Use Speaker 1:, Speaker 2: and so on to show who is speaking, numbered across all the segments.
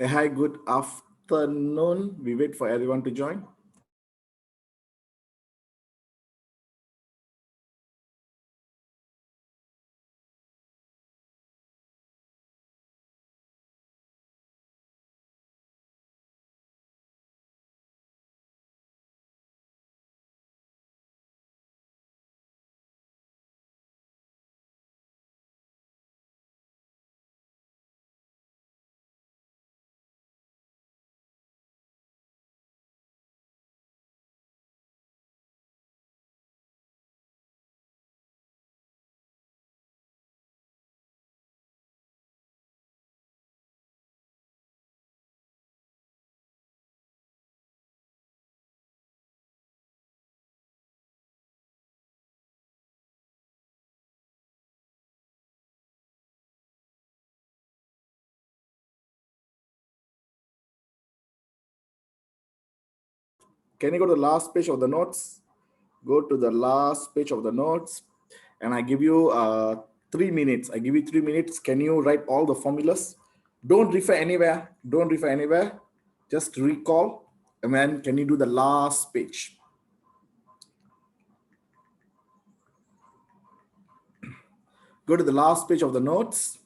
Speaker 1: Hi, good afternoon. We wait for everyone to join. Can you go to the last page of the notes? Go to the last page of the notes, and I give you 3 minutes. I give you 3 minutes. Can you write all the formulas? Don't refer anywhere. Don't refer anywhere. Just recall. And then can you do the last page? Go to the last page of the notes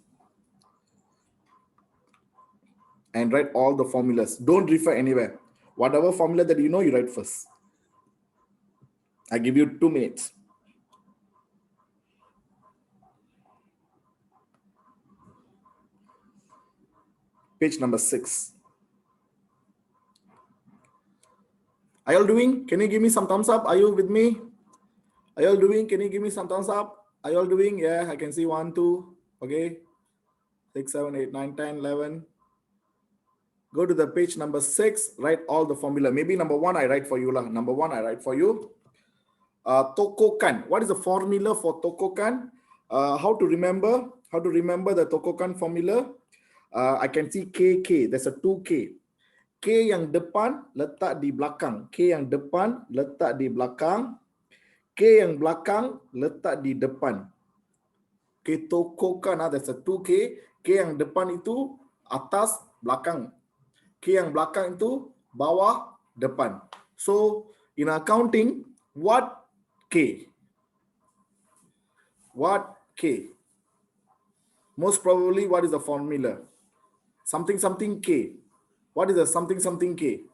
Speaker 1: and write all the formulas. Don't refer anywhere. Whatever formula that you know, you write first. I give you 2 minutes. Page number 6. Are you all doing? Can you give me some thumbs up? Are you with me? Are you all doing? Can you give me some thumbs up? Are you all doing? Yeah, I can see 1, 2. Okay. 6, 7, 8, 9, 10, 11. Go to the page number 6. Write all the formula. Maybe number 1 I write for you. Number 1 I write for you. Tokokan. What is the formula for Tokokan? How to remember? How to remember the Tokokan formula? I can see KK. There's a 2K. K yang depan letak di belakang. K yang depan letak di belakang. K yang belakang letak di depan. K tokokan, there's a 2K. K yang depan itu atas, belakang. K yang belakang itu bawah, depan. So, in accounting, what K? What K? Most probably, what is the formula? Something something K. What is the something something K?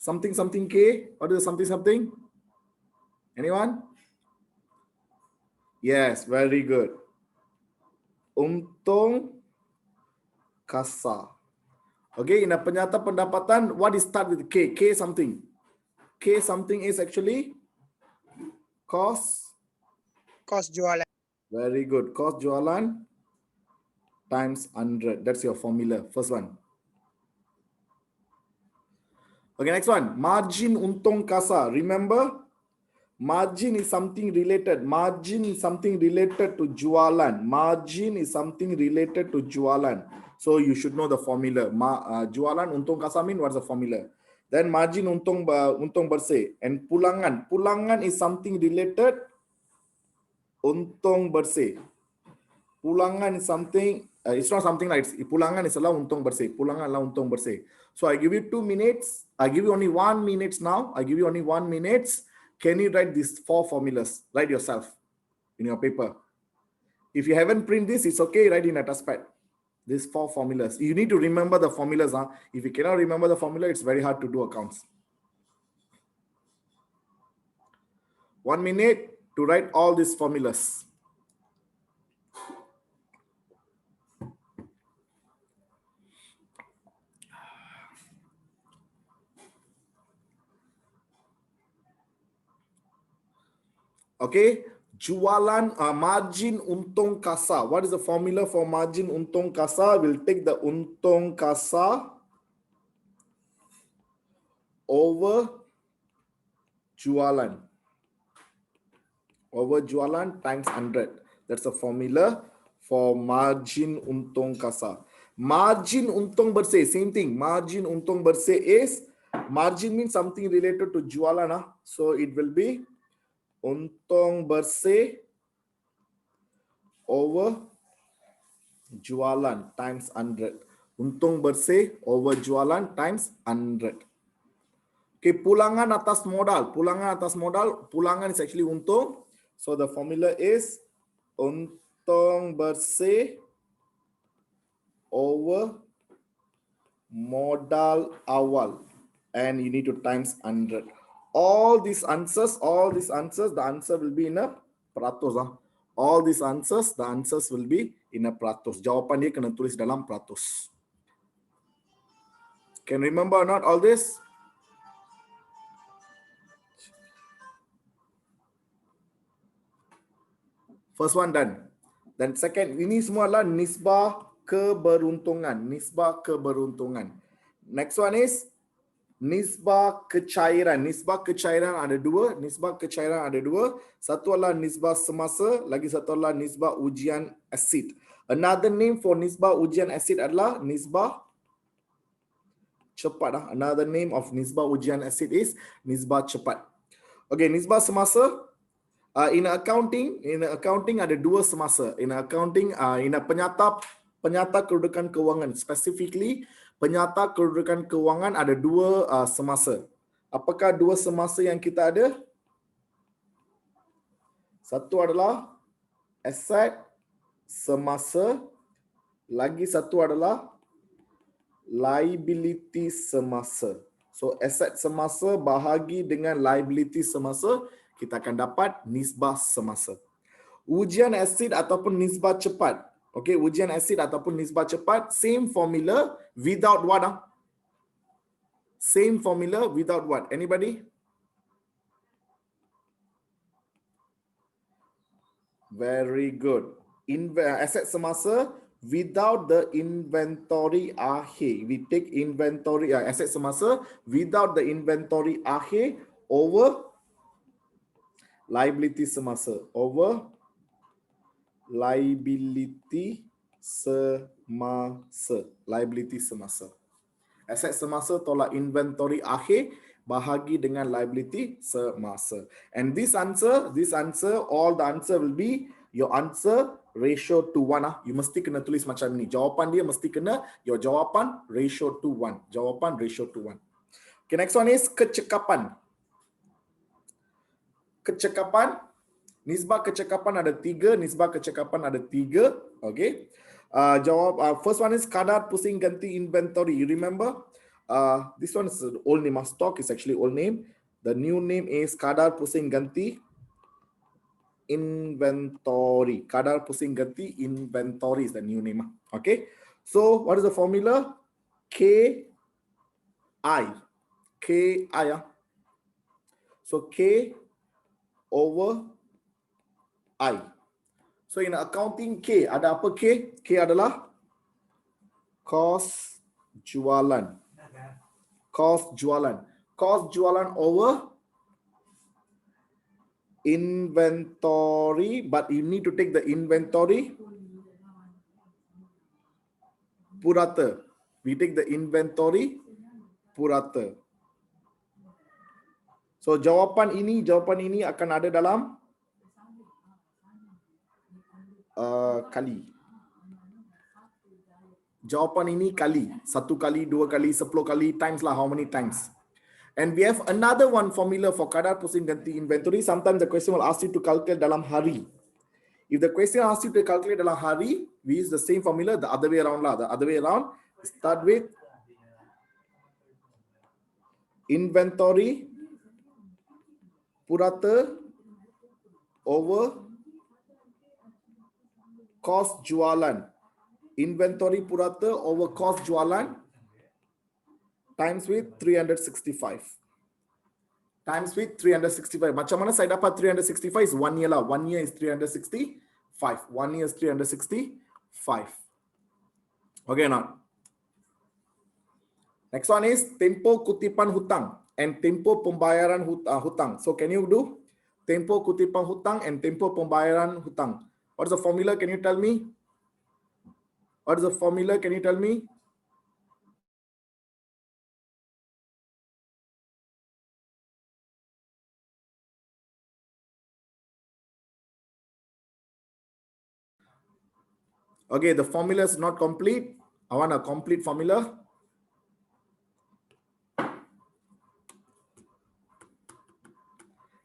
Speaker 1: Something something K? What is the something something? Anyone? Yes, very good. Untung kasa. Okay, in a penyata pendapatan, what is start with K? K something. K something is actually cost.
Speaker 2: Cost jualan.
Speaker 1: Very good. Cost jualan times 100. That's your formula. First one. Okay, next one. Margin untung kasa. Remember, margin is something related. Margin is something related to jualan. Margin is something related to jualan. So you should know the formula. Jualan untung kasa mean what's the formula? Then margin untung bersih. And pulangan. Pulangan is something related untung bersih. Pulangan is something, it's not something like pulangan is adalah untung bersih. Pulangan adalah untung bersih. So I give you 2 minutes. I give you only 1 minute now. I give you only 1 minute. Can you write these 4 formulas? Write yourself in your paper. If you haven't print this, it's okay. Write in a touchpad. These 4 formulas. You need to remember the formulas. If you cannot remember the formula, it's very hard to do accounts. 1 minute to write all these formulas. Okay, jualan margin untung kasa. What is the formula for margin untung kasa? We'll take the untung kasa over jualan. Over jualan times 100. That's the formula for margin untung kasa. Margin untung bersih, same thing. Margin untung bersih is, margin means something related to jualan. So it will be untung bersih over jualan times 100. Untung bersih over jualan times 100. Okay, pulangan atas modal. Pulangan is actually untung. So the formula is untung bersih over modal awal. And you need to times 100. All these answers, the answer will be in a peratus. All these answers, the answers will be in a peratus. Jawapan dia kena tulis dalam peratus. Can remember or not all this? First one done. Dan second, ini semua adalah nisbah keberuntungan. Next one is nisbah kecairan. Nisbah kecairan ada dua. Satu adalah nisbah semasa, lagi satu adalah nisbah ujian asid. Another name for nisbah ujian asid adalah nisbah cepat. Another name of nisbah ujian asid is nisbah cepat. Okay, nisbah semasa. In accounting ada dua semasa. In accounting, penyata kedudukan kewangan. Specifically, penyata kedudukan kewangan ada dua semasa. Apakah dua semasa yang kita ada? Satu adalah asset semasa, lagi satu adalah liability semasa. So asset semasa bahagi dengan liability semasa, kita akan dapat nisbah semasa. Ujian asid ataupun nisbah cepat. Okay, ujian asid ataupun nisbah cepat, same formula without what? Same formula without what? Anybody? Very good. Aset semasa without the inventory akhir. We take inventory aset semasa without the inventory akhir over liability semasa. Over liability semasa. Liability semasa. Aset semasa tolak inventory akhir bahagi dengan liability semasa. And this answer, all the answer will be your answer ratio to 1. You mesti kena tulis macam ni. Jawapan dia mesti kena your jawapan ratio to 1. Jawapan ratio to 1. Okay, next one is kecekapan. Nisbah kecekapan ada tiga. Okay. First one is kadar pusing ganti inventory. You remember? This one is old name. Stock is actually old name. The new name is kadar pusing ganti inventory. Kadar pusing ganti inventory is the new name. Okay. So what is the formula? KI. So K over I. So in accounting K, ada apa K? K adalah cost jualan. Cost jualan over inventory, but you need to take the inventory purata. We take the inventory purata. So jawapan ini akan ada dalam kali. Jawapan ini kali. 1 kali, 2 kali, 10 kali, times lah, how many times. And we have another one formula for kadar pusing ganti inventory. Sometimes the question will ask you to calculate dalam hari. If the question asks you to calculate dalam hari, we use the same formula the other way around lah. The other way around, start with inventory purata over cost jualan. Inventory purata over cost jualan times with 365. Macam mana saya dapat 365 is 1 year lah. 1 year is 365. 1 year is 365. Okay, now. Next one is tempoh kutipan hutang and tempoh pembayaran hutang. So can you do tempoh kutipan hutang and tempoh pembayaran hutang? What is the formula? Can you tell me? Okay, the formula is not complete. I want a complete formula.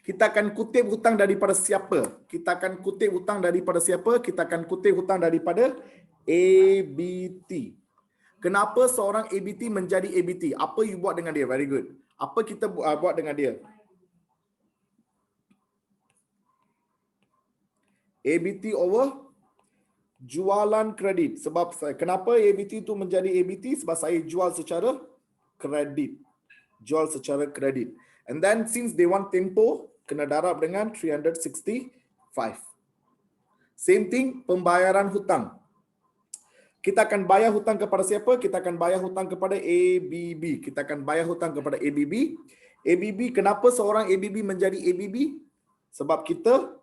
Speaker 1: Kita akan kutip hutang daripada siapa? Kita akan kutip hutang daripada siapa? Kita akan kutip hutang daripada ABT. Kenapa seorang ABT menjadi ABT? Apa you buat dengan dia? Very good. Apa kita buat dengan dia? ABT over jualan kredit. Sebab kenapa ABT itu menjadi ABT? Sebab saya jual secara kredit. Jual secara kredit. And then since they want tempo, kena darab dengan 365. Same thing, pembayaran hutang. Kita akan bayar hutang kepada siapa? Kita akan bayar hutang kepada ABB. Kita akan bayar hutang kepada ABB. ABB, kenapa seorang ABB menjadi ABB? Sebab kita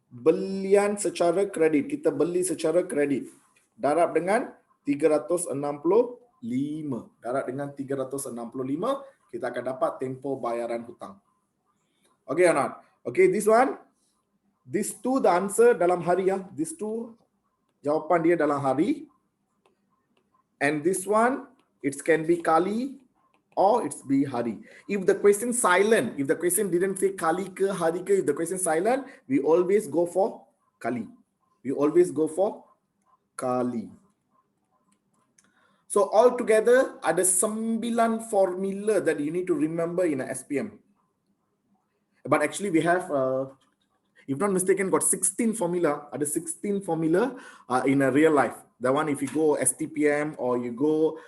Speaker 1: belian secara kredit. Kita beli secara kredit. Darab dengan 365. Darab dengan 365, kita akan dapat tempoh bayaran hutang. Okay or not? Okay, this one. These two the answer dalam hari ya. These two jawapan dia dalam hari. And this one, it can be kali or it's be hari. If the question silent, if the question didn't say kali ke hari ke, if the question silent, we always go for kali. We always go for kali. So altogether ada 9 formula that you need to remember in a SPM. But actually we have, if not mistaken, got 16 formula. Ada 16 formula in a real life. The one if you go STPM or you go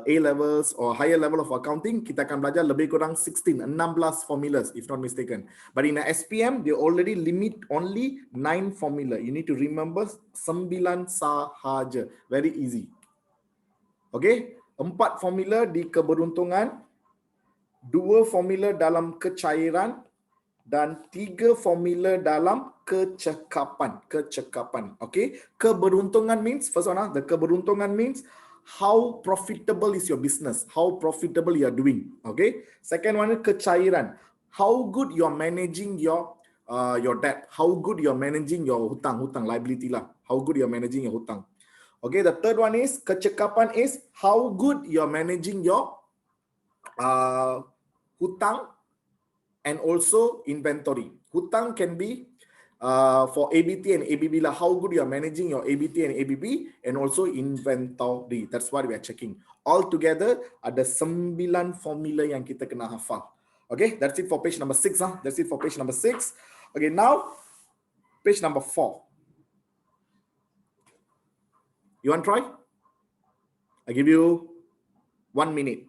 Speaker 1: A levels or higher level of accounting, kita akan belajar lebih kurang 16 formulas if not mistaken. But in a SPM, they already limit only 9 formula. You need to remember 9 sahaja. Very easy. Okay, 4 formula di keberuntungan, 2 formula dalam kecairan, dan 3 formula dalam kecekapan. Kecekapan. Okay. Keberuntungan means, first one, the keberuntungan means how profitable is your business, how profitable you are doing. Okay. Second one is kecairan, how good you are managing your debt, how good you are managing your hutang liability lah, how good you are managing your hutang. Okay. The third one is kecekapan, is how good you are managing your hutang and also inventory. Hutang can be for ABT and ABB lah, how good you are managing your ABT and ABB, and also inventory. That's what we are checking. All together ada 9 formula yang kita kena hafal. Okay, that's it for page number 6. That's it for page number 6. Okay, now page number 4. You want to try? I give you 1 minute.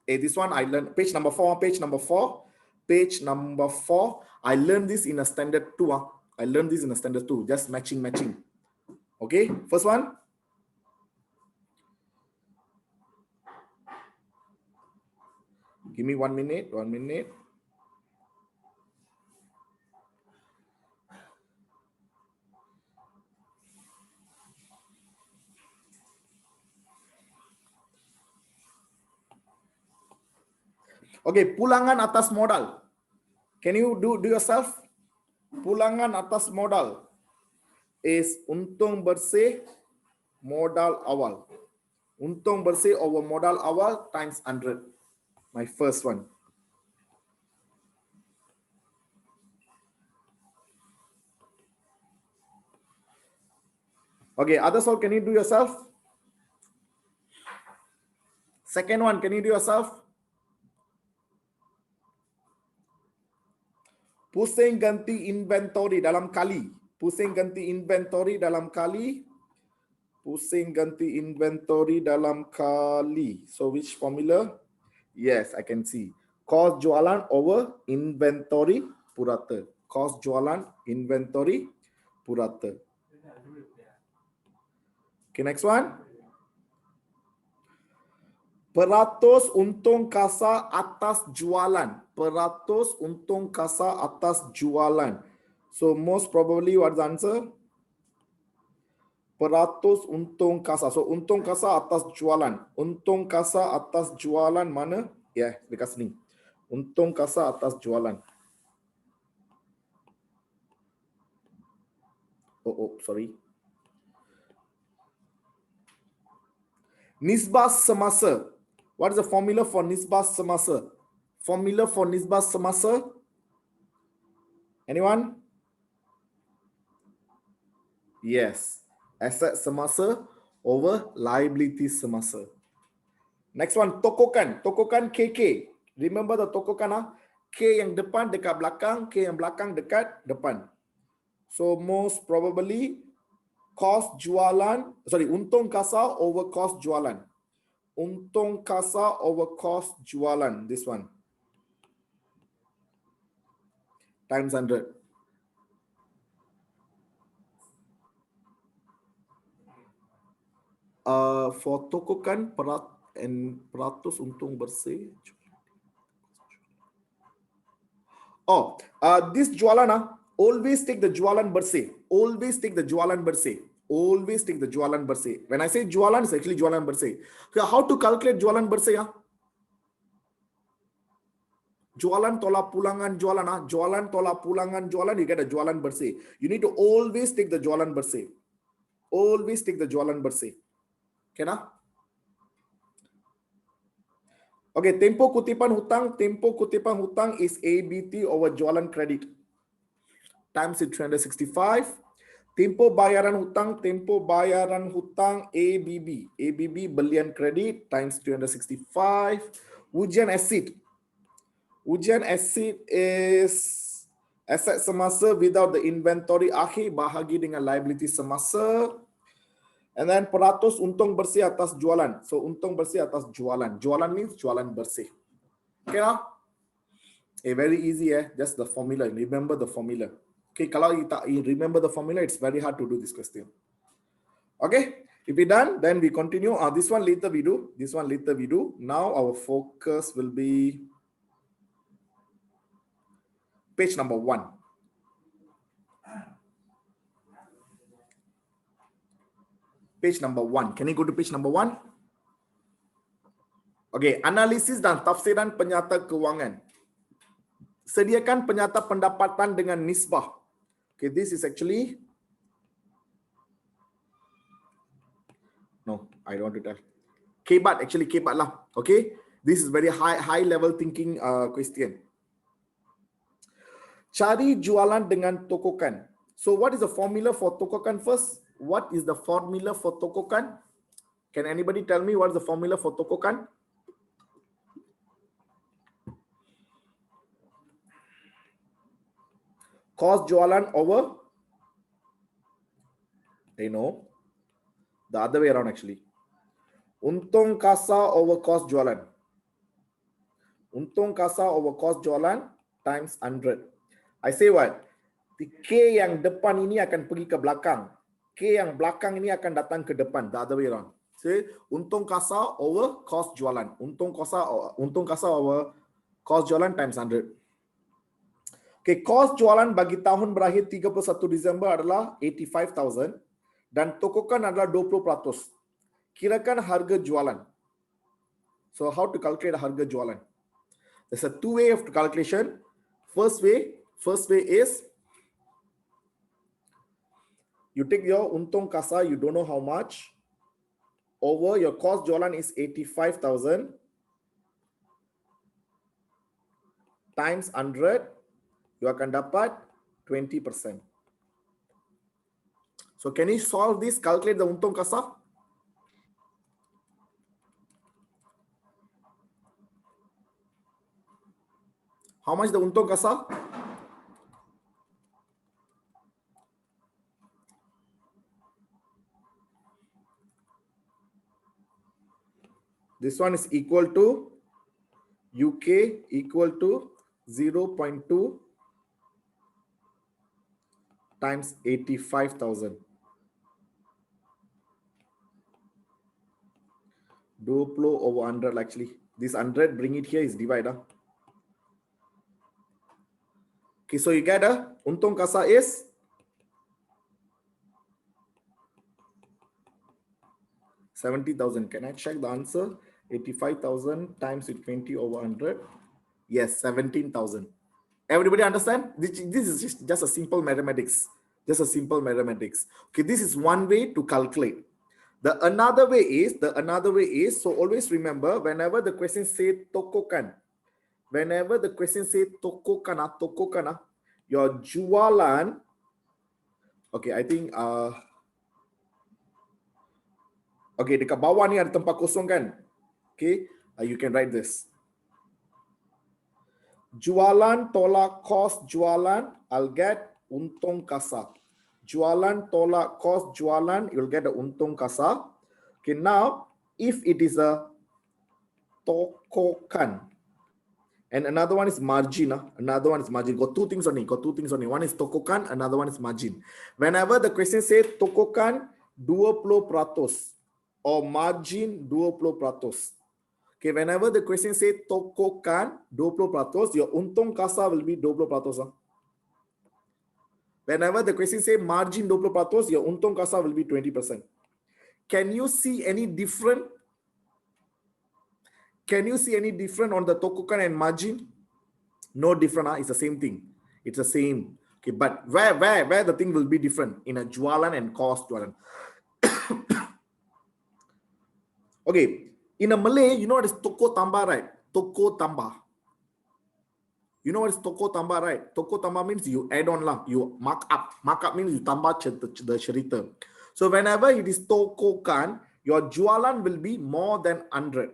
Speaker 1: This one I learned, page number 4, page number 4. Page number 4. I learned this in a standard 2. I learned this in a standard 2. Just matching. Okay. First one. Give me 1 minute. 1 minute. Okay. Pulangan atas modal. Can you do yourself? Pulangan atas modal is untung bersih modal awal. Untung bersih over modal awal times 100. My first one. Okay, others all, can you do yourself? Second one, can you do yourself? Pusing ganti inventory dalam kali. Pusing ganti inventory dalam kali. Pusing ganti inventory dalam kali. So which formula? Yes, I can see. Cost jualan over inventory purata. Cost jualan inventory purata. Okay, next one. Peratus untung kasa atas jualan. Peratus untung kasa atas jualan. So most probably what's the answer? Peratus untung kasa. So untung kasa atas jualan. Untung kasa atas jualan mana? Ya, dekat sini. Untung kasa atas jualan. Oh, sorry. Nisbah semasa. What is the formula for Nisbah semasa? Formula for Nisbah semasa? Anyone? Yes. Asset semasa over liability semasa. Next one, tokokan. Tokokan KK. Remember the tokokan? K yang depan dekat belakang, K yang belakang dekat depan. So most probably cost jualan, untung kasa over cost jualan. Untung kasa over cost jualan. This one. Times 100. For tokokan peratus untung bersih. Oh, this jualan, always take the jualan bersih. Always take the jualan bersih. Always take the jualan bersih. When I say jualan, it's actually jualan bersih. So how to calculate jualan bersih? Jualan tolak pulangan jualan, jualan tolak pulangan jualan, you get a jualan bersih. You need to always take the jualan bersih. Always take the jualan bersih. Okay, nah? Okay, tempo kutipan hutang is ABT over jualan credit. Times it 365. Tempo bayaran hutang ABB. ABB belian kredit times 365. Ujian asid. Ujian asid is aset semasa without the inventory akhir bahagi dengan liability semasa. And then peratus untung bersih atas jualan. So untung bersih atas jualan. Jualan means jualan bersih. Okay, now? Very easy, just the formula. Remember the formula. Okay, kalau you remember the formula, it's very hard to do this question. Okay, if we're done, then we continue. This one later we do. This one later we do. Now our focus will be page number 1. Page number 1. Can you go to page number 1? Okay, analisis dan tafsiran penyata keuangan. Sediakan penyata pendapatan dengan nisbah. Okay, this is actually no, I don't want to tell. Kebat, actually kebat lah. Okay, this is very high level thinking question. Cari jualan dengan tokokan. So what is the formula for tokokan first? What is the formula for tokokan? Can anybody tell me what is the formula for tokokan? Cost jualan over, they know, the other way around actually. Untung kasa over cost jualan. Untung kasa over cost jualan times 100. I say what? The K yang depan ini akan pergi ke belakang. K yang belakang ini akan datang ke depan. The other way around. Say untung kasa over cost jualan. Untung kasa over cost jualan times 100. Okay, cost jualan bagi tahun berakhir 31 Disember adalah 85,000 dan tokokan adalah 20%. Kirakan harga jualan. So how to calculate harga jualan? There's a two way of calculation. First way is you take your untung kasa, you don't know how much, over your cost jualan is 85,000 times 100, you akan dapat 20%. So can you solve this? Calculate the untung kasa. How much the untung kasa? This one is equal to UK equal to 0.2 times 85,000. 20 over 100 actually. This 100, bring it here is divided. Okay, so you get a untung kasa is 70,000. Can I check the answer? 85,000 times with 20 over 100. Yes, 17,000. Everybody understand? This is just a simple mathematics. Just a simple mathematics. Okay, this is one way to calculate. The another way is, so always remember, whenever the question say tokokan, tokokan, your jualan, okay, I think, okay, dekat bawah ni ada tempat kosong kan? Okay, you can write this. Jualan tolak kos jualan, I'll get untung kasar. Jualan tolak kos jualan, you'll get the untung kasar. Okay, now if it is a tokokan and another one is margin, got two things only. One is tokokan, another one is margin. Whenever the question says tokokan 20% or margin 20%. Okay, whenever the question says tokokan 20%, your untung kasar will be 20%. Whenever the question says margin 20%, your untung kasar will be 20%. Can you see any different? Can you see any different on the tokokan and margin? No different, it's the same thing. It's the same. Okay, but where the thing will be different? In a jualan and cost jualan. Okay, in a Malay, you know what is toko tambah, right? Toko tambah. You know what is toko tambah, right? Toko tambah means you add on lah, you mark up. Mark up means you tambah the cerita. So whenever it is tokokan, your jualan will be more than 100.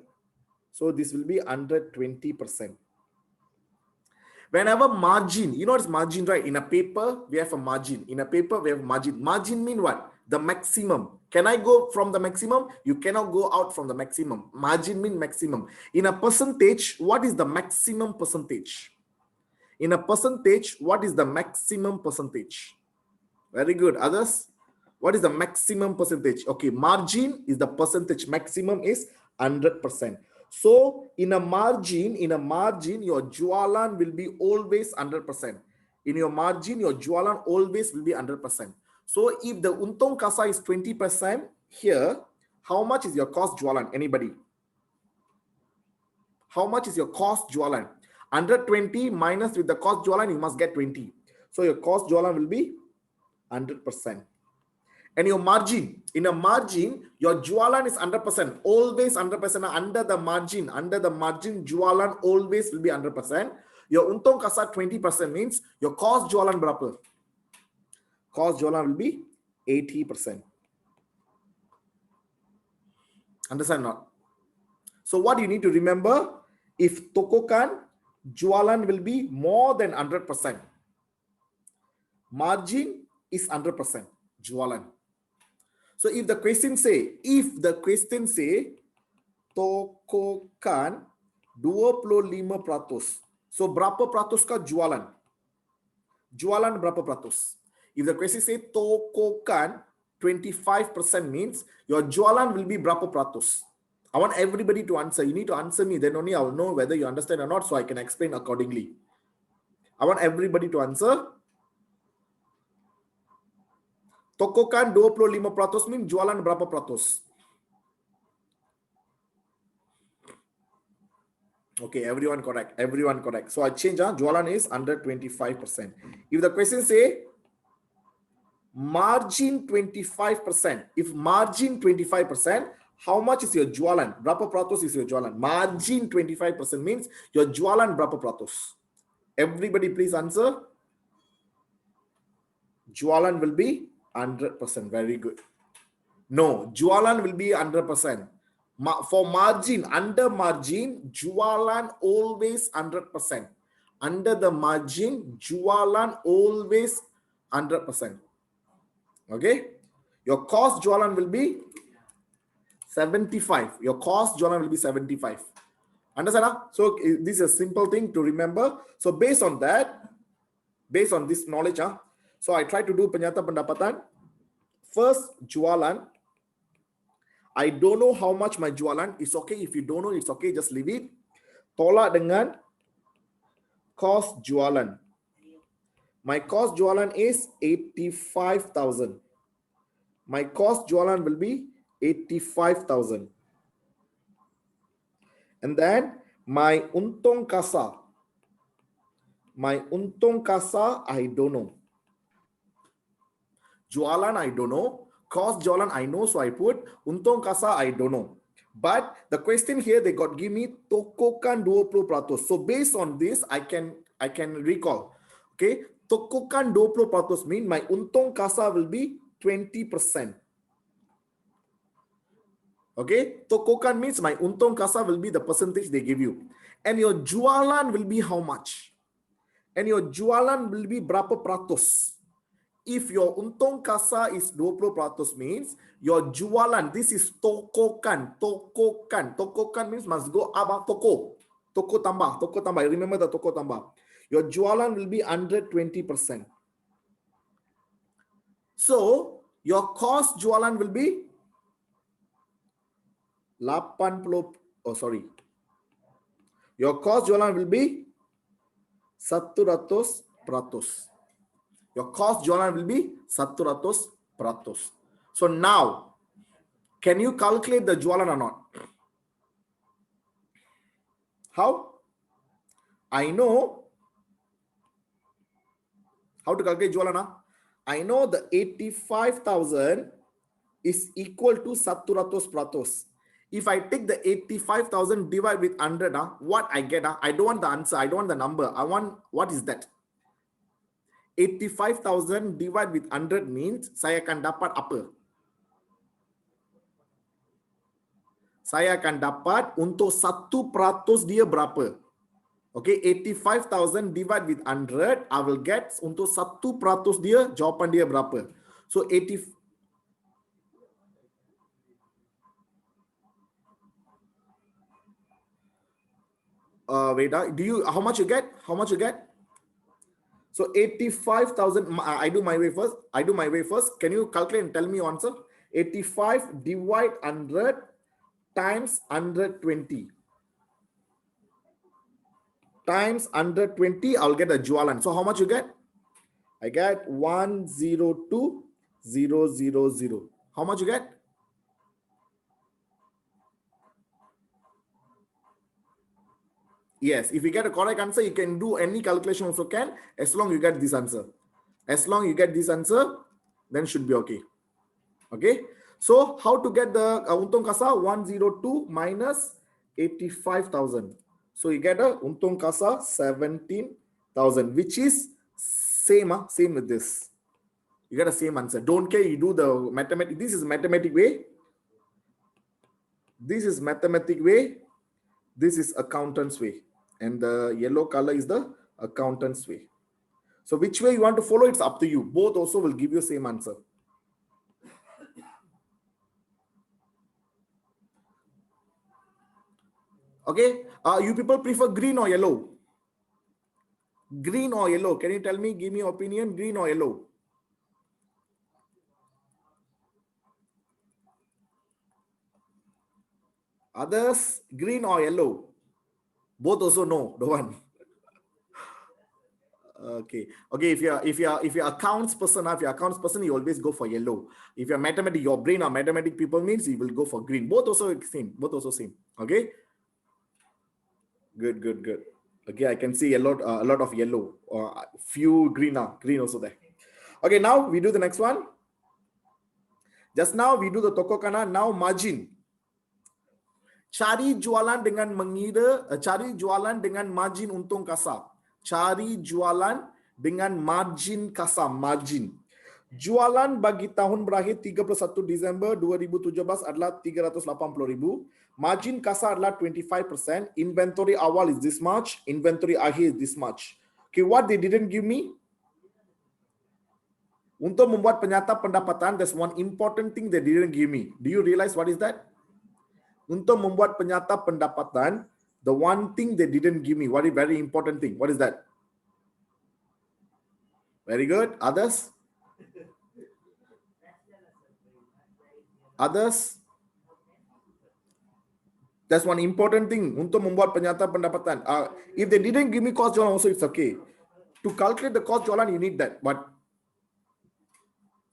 Speaker 1: So this will be 120%. Whenever margin, you know what is margin, right? In a paper, we have a margin. In a paper, we have margin. Margin mean what? The maximum. Can I go from the maximum? You cannot go out from the maximum. Margin mean maximum. In a percentage, what is the maximum percentage? In a percentage, what is the maximum percentage? Very good. Others? What is the maximum percentage? Okay, margin is the percentage. Maximum is 100%. So in a margin, your jualan will be always 100%. In your margin, your jualan always will be 100%. So if the untung kasar is 20% here, how much is your cost jualan? Anybody? How much is your cost jualan? 120 minus with the cost jualan, you must get 20. So your cost jualan will be 100%. And your margin, in a margin, your jualan is 100%, always 100%. Under the margin, jualan always will be 100%. Your untung kasar 20% means your cost jualan berapa? Cost jualan will be 80%. Understand not? So what you need to remember, if tokokan, jualan will be more than 100%. Margin is 100%, jualan. So if the question say tokokan 25%. So berapa peratus kah jualan? Jualan berapa peratus? If the question say tokokan 25% means your jualan will be berapa peratus? I want everybody to answer. You need to answer me, then only I will know whether you understand or not, so I can explain accordingly. I want everybody to answer. Tokokan 25% means jualan berapa peratus? Okay, everyone correct. So I change, jualan is under 25%. If the question say margin 25%, if margin 25%, how much is your jualan? Berapa peratus is your jualan? Margin 25% means your jualan berapa peratus? Everybody please answer. Jualan will be 100%. Very good. No, jualan will be 100%. For margin, under margin, jualan always 100%. Under the margin, jualan always 100%. Okay? Your cost jualan will be 75. Your cost jualan will be 75. Understand? So this is a simple thing to remember. So based on that, based on this knowledge, so I try to do penyata pendapatan. First, jualan. I don't know how much my jualan. It's okay. If you don't know, it's okay. Just leave it. Tolak dengan cost jualan. My cost jualan is 85,000. My cost jualan will be 85,000. And then my untung kasar. My untung kasar, I don't know. Jualan, I don't know. Cost jualan I know, so I put. Untung kasa I don't know. But the question here they got give me tokokan 20%. So based on this, I can recall. Okay, tokokan 20% mean my untung kasa will be 20%. Okay, tokokan means my untung kasa will be the percentage they give you. And your jualan will be how much? And your jualan will be berapa peratus? If your untung kasa is 20% means your jualan, this is tokokan. Tokokan means must go up toko. Toko tambah. Remember the toko tambah. Your jualan will be under 20%. So your cost jualan will be 80, oh sorry. Your cost jualan will be 100%. Your cost jualan will be 100%. So now, can you calculate the jualan or not? How? I know how to calculate jualan. I know the 85,000 is equal to 100%. If I take the 85,000 divide with 100, what I get? I don't want the answer. I don't want the number. I want, what is that? 85,000 divide with 100 means saya akan dapat apa? Saya akan dapat untuk 1% dia berapa? Okay, 85,000 divide with 100, I will get untuk 1% dia, jawapan dia berapa? So 80. Wait, do you, how much you get? How much you get? So 85,000, I do my way first. Can you calculate and tell me your answer? 85 divide 100 times 120. Times 120, I'll get a jualan. So how much you get? I get 102,000. How much you get? Yes, if you get a correct answer, you can do any calculation also can, as long you get this answer. As long you get this answer, then should be okay. Okay. So how to get the untung kasa? 102 minus 85,000. So you get a untung kasa 17,000, which is same with this. You get the same answer. Don't care, you do the mathematics. This is mathematic way. This is mathematic way. This is accountant's way. And the yellow color is the accountant's way. So which way you want to follow, it's up to you. Both also will give you same answer. Okay, you people prefer green or yellow? Green or yellow? Can you tell me, give me your opinion, green or yellow? Others, green or yellow? Both also no, the one. Okay. If you're accounts person, you always go for yellow. If you're mathematics, your brain or mathematic people means you will go for green. Both also same. Okay. Good. Okay, I can see a lot of yellow. Few green also there. Okay, now we do the next one. Just now we do the tokokana. Now margin. Cari jualan dengan cari jualan dengan margin untung kasa. Cari jualan dengan margin kasa, margin. Jualan bagi tahun berakhir 31 Disember 2017 adalah 380,000. Margin kasa adalah 25%. Inventory awal is this much. Inventory akhir is this much. Okay, what they didn't give me? Untuk membuat penyata pendapatan, there's one important thing they didn't give me. Do you realize what is that? Untuk membuat penyata pendapatan, the one thing they didn't give me, what is very important thing? What is that? Very good. Others? Others? That's one important thing untuk membuat penyata pendapatan. If they didn't give me cost jualan also, it's okay. To calculate the cost jualan, you need that. But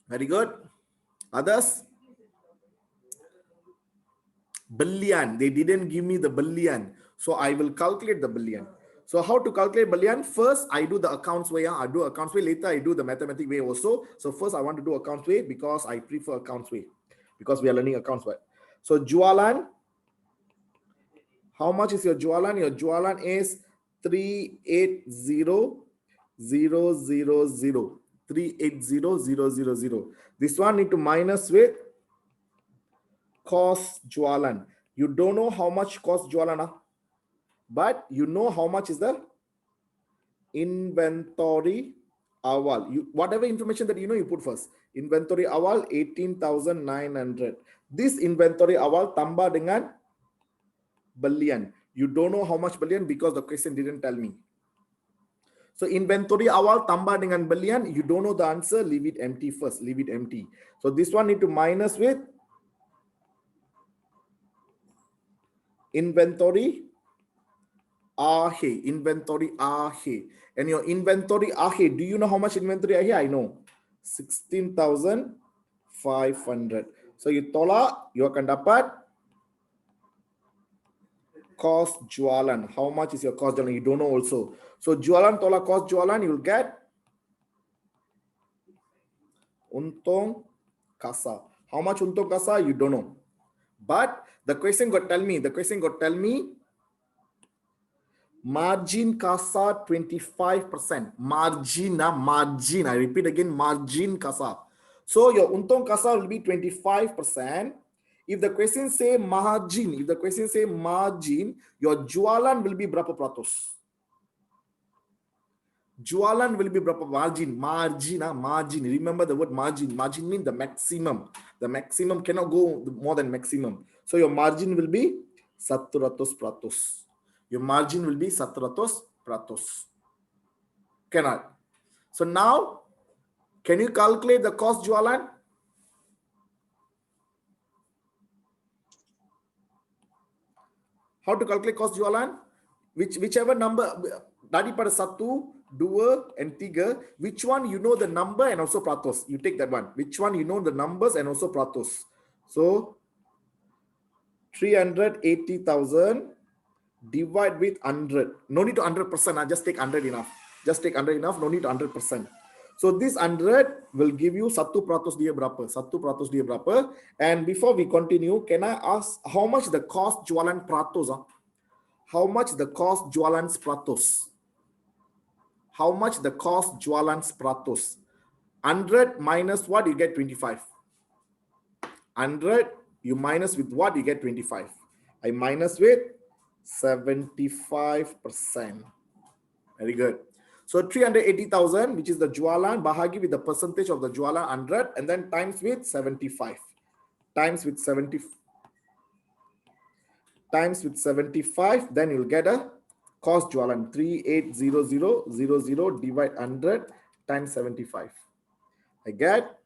Speaker 1: very good. Others? Belian. They didn't give me the belian. So I will calculate the belian. So how to calculate bullion? First, I do the accounts way. I do accounts way. Later, I do the mathematics way also. So first, I want to do accounts way because I prefer accounts way because we are learning accounts way. So jualan, how much is your jualan? Your jualan is 380,000. 380,000. This one need to minus with cost jualan. You don't know how much cost jualan, but you know how much is the inventory awal. You whatever information that you know, you put first. Inventory awal 18,900. This inventory awal tambah dengan belian. You don't know how much belian because the question didn't tell me. So inventory awal tambah dengan belian, you don't know the answer, leave it empty first, leave it empty. So this one need to minus with inventory ahe, inventory ahe. And your inventory ahe, do you know how much inventory ahe? I know, 16,500. So you tolak, you akan dapat cost jualan. How much is your cost jualan? You don't know also. So jualan tolak cost jualan, you'll get untung kasa. How much untung kasa? You don't know. But the question got tell me, margin kasa 25%. Margin, I repeat again, margin kasa. So your untung kasa will be 25%. If the question say margin, your jualan will be berapa peratus? Jualan will be berapa margin? Margin. Remember the word margin. Margin means the maximum. The maximum cannot go more than maximum. So your margin will be 100%. Your margin will be 100%. Cannot. So now, can you calculate the cost jualan? How to calculate cost jualan? Whichever number, daripada 1, 2, and 3, which one you know the number and also pratos? You take that one. Which one you know the numbers and also pratos? So 380,000 divide with 100. No need to 100%. Just take 100 enough. Just take 100 enough. No need to 100%. So this 100 will give you 1% dia berapa? 1% dia berapa? And before we continue, can I ask how much the cost jualan pratos? How much the cost jualan pratos? How much the cost jualan pratos? 100 minus what? You get 25. 100 you minus with what? You get 25. I minus with 75%. Very good. So 380,000, which is the jualan, bahagi with the percentage of the jualan 100, and then times with 75. Times with 75, then you'll get a cost jualan 380000 divide 100 times 75. I get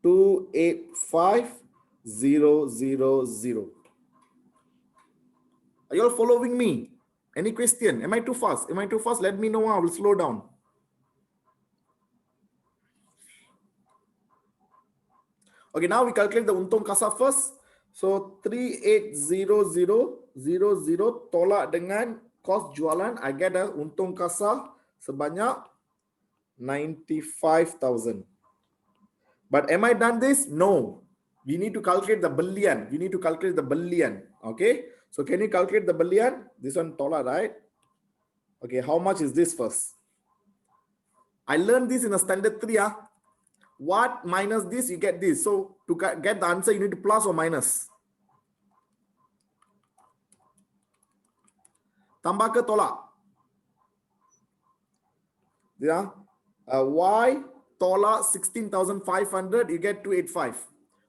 Speaker 1: 285,000. Are you all following me? Any question? Am I too fast? Let me know. I will slow down. Okay, now we calculate the untung kasa first. So 380000 tolak dengan cost jualan, I get a untung kasa sebanyak 95,000. But am I done this? No. We need to calculate the belian. Okay. So can you calculate the belian? This one tolak, right? Okay, how much is this first? I learned this in a standard 3. What minus this, you get this. So to get the answer, you need to plus or minus. Tambah ke tolak? Yeah. Y tolak 16,500, you get 285.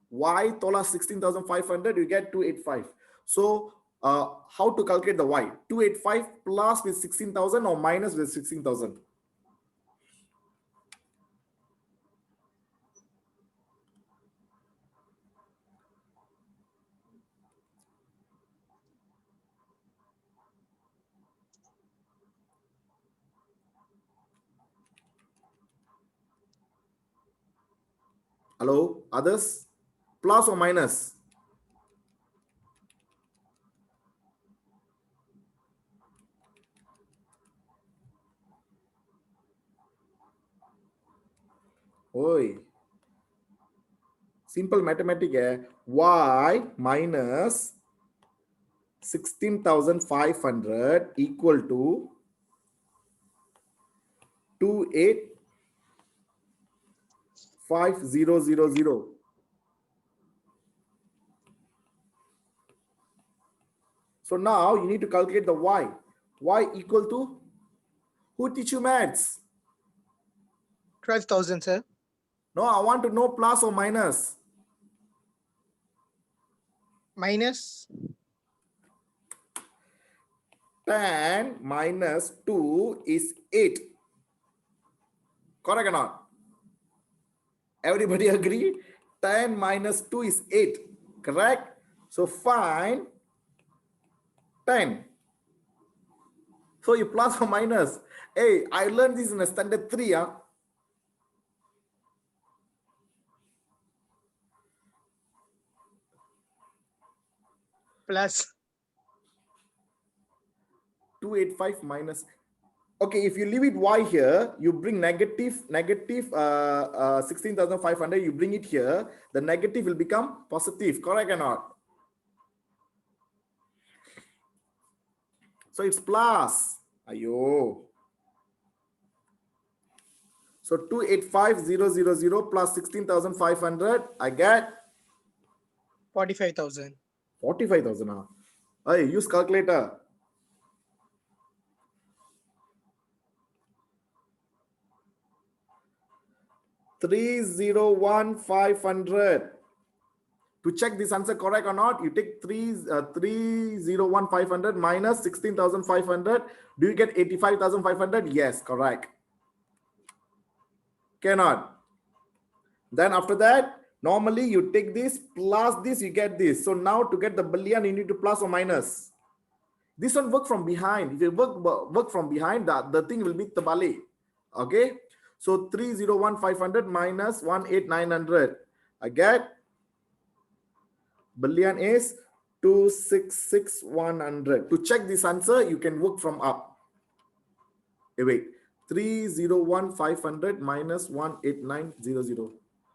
Speaker 1: Y tolak 16,500, you get 285. So how to calculate the Y? 285 plus with 16,000 or minus with 16,000? Hello, others? Plus or minus? Oi. Simple mathematics, y minus 16,500 equal to 285000. So now you need to calculate the y. Y equal to, who teach you maths?
Speaker 2: 12,000, sir.
Speaker 1: No, I want to know plus or minus.
Speaker 2: Minus
Speaker 1: 10 minus 2 is 8. Correct or not? Everybody agree? 10 minus 2 is 8. Correct? So find 10. So you plus or minus. Hey, I learned this in a standard 3. Huh?
Speaker 2: plus
Speaker 1: 285 minus. Okay, if you leave it y here, you bring negative 16,500, you bring it here, the negative will become positive, correct or not? So it's plus. Ayo. So 285,000 plus 16,500, I get
Speaker 2: 45,000.
Speaker 1: 45,000. Hey, use calculator. $301,500. To check this answer correct or not, you take 301,500 minus 16,500. Do you get 85,500? Yes, correct. Cannot. Then after that, normally you take this plus this, you get this. So now to get the billion, you need to plus or minus. This one work from behind. If you work from behind, the thing will be terbalik. Okay. So 301,500 minus 18,900. I get billion is 266,100. To check this answer, you can work from up. Hey, wait. 301,500 minus 18900.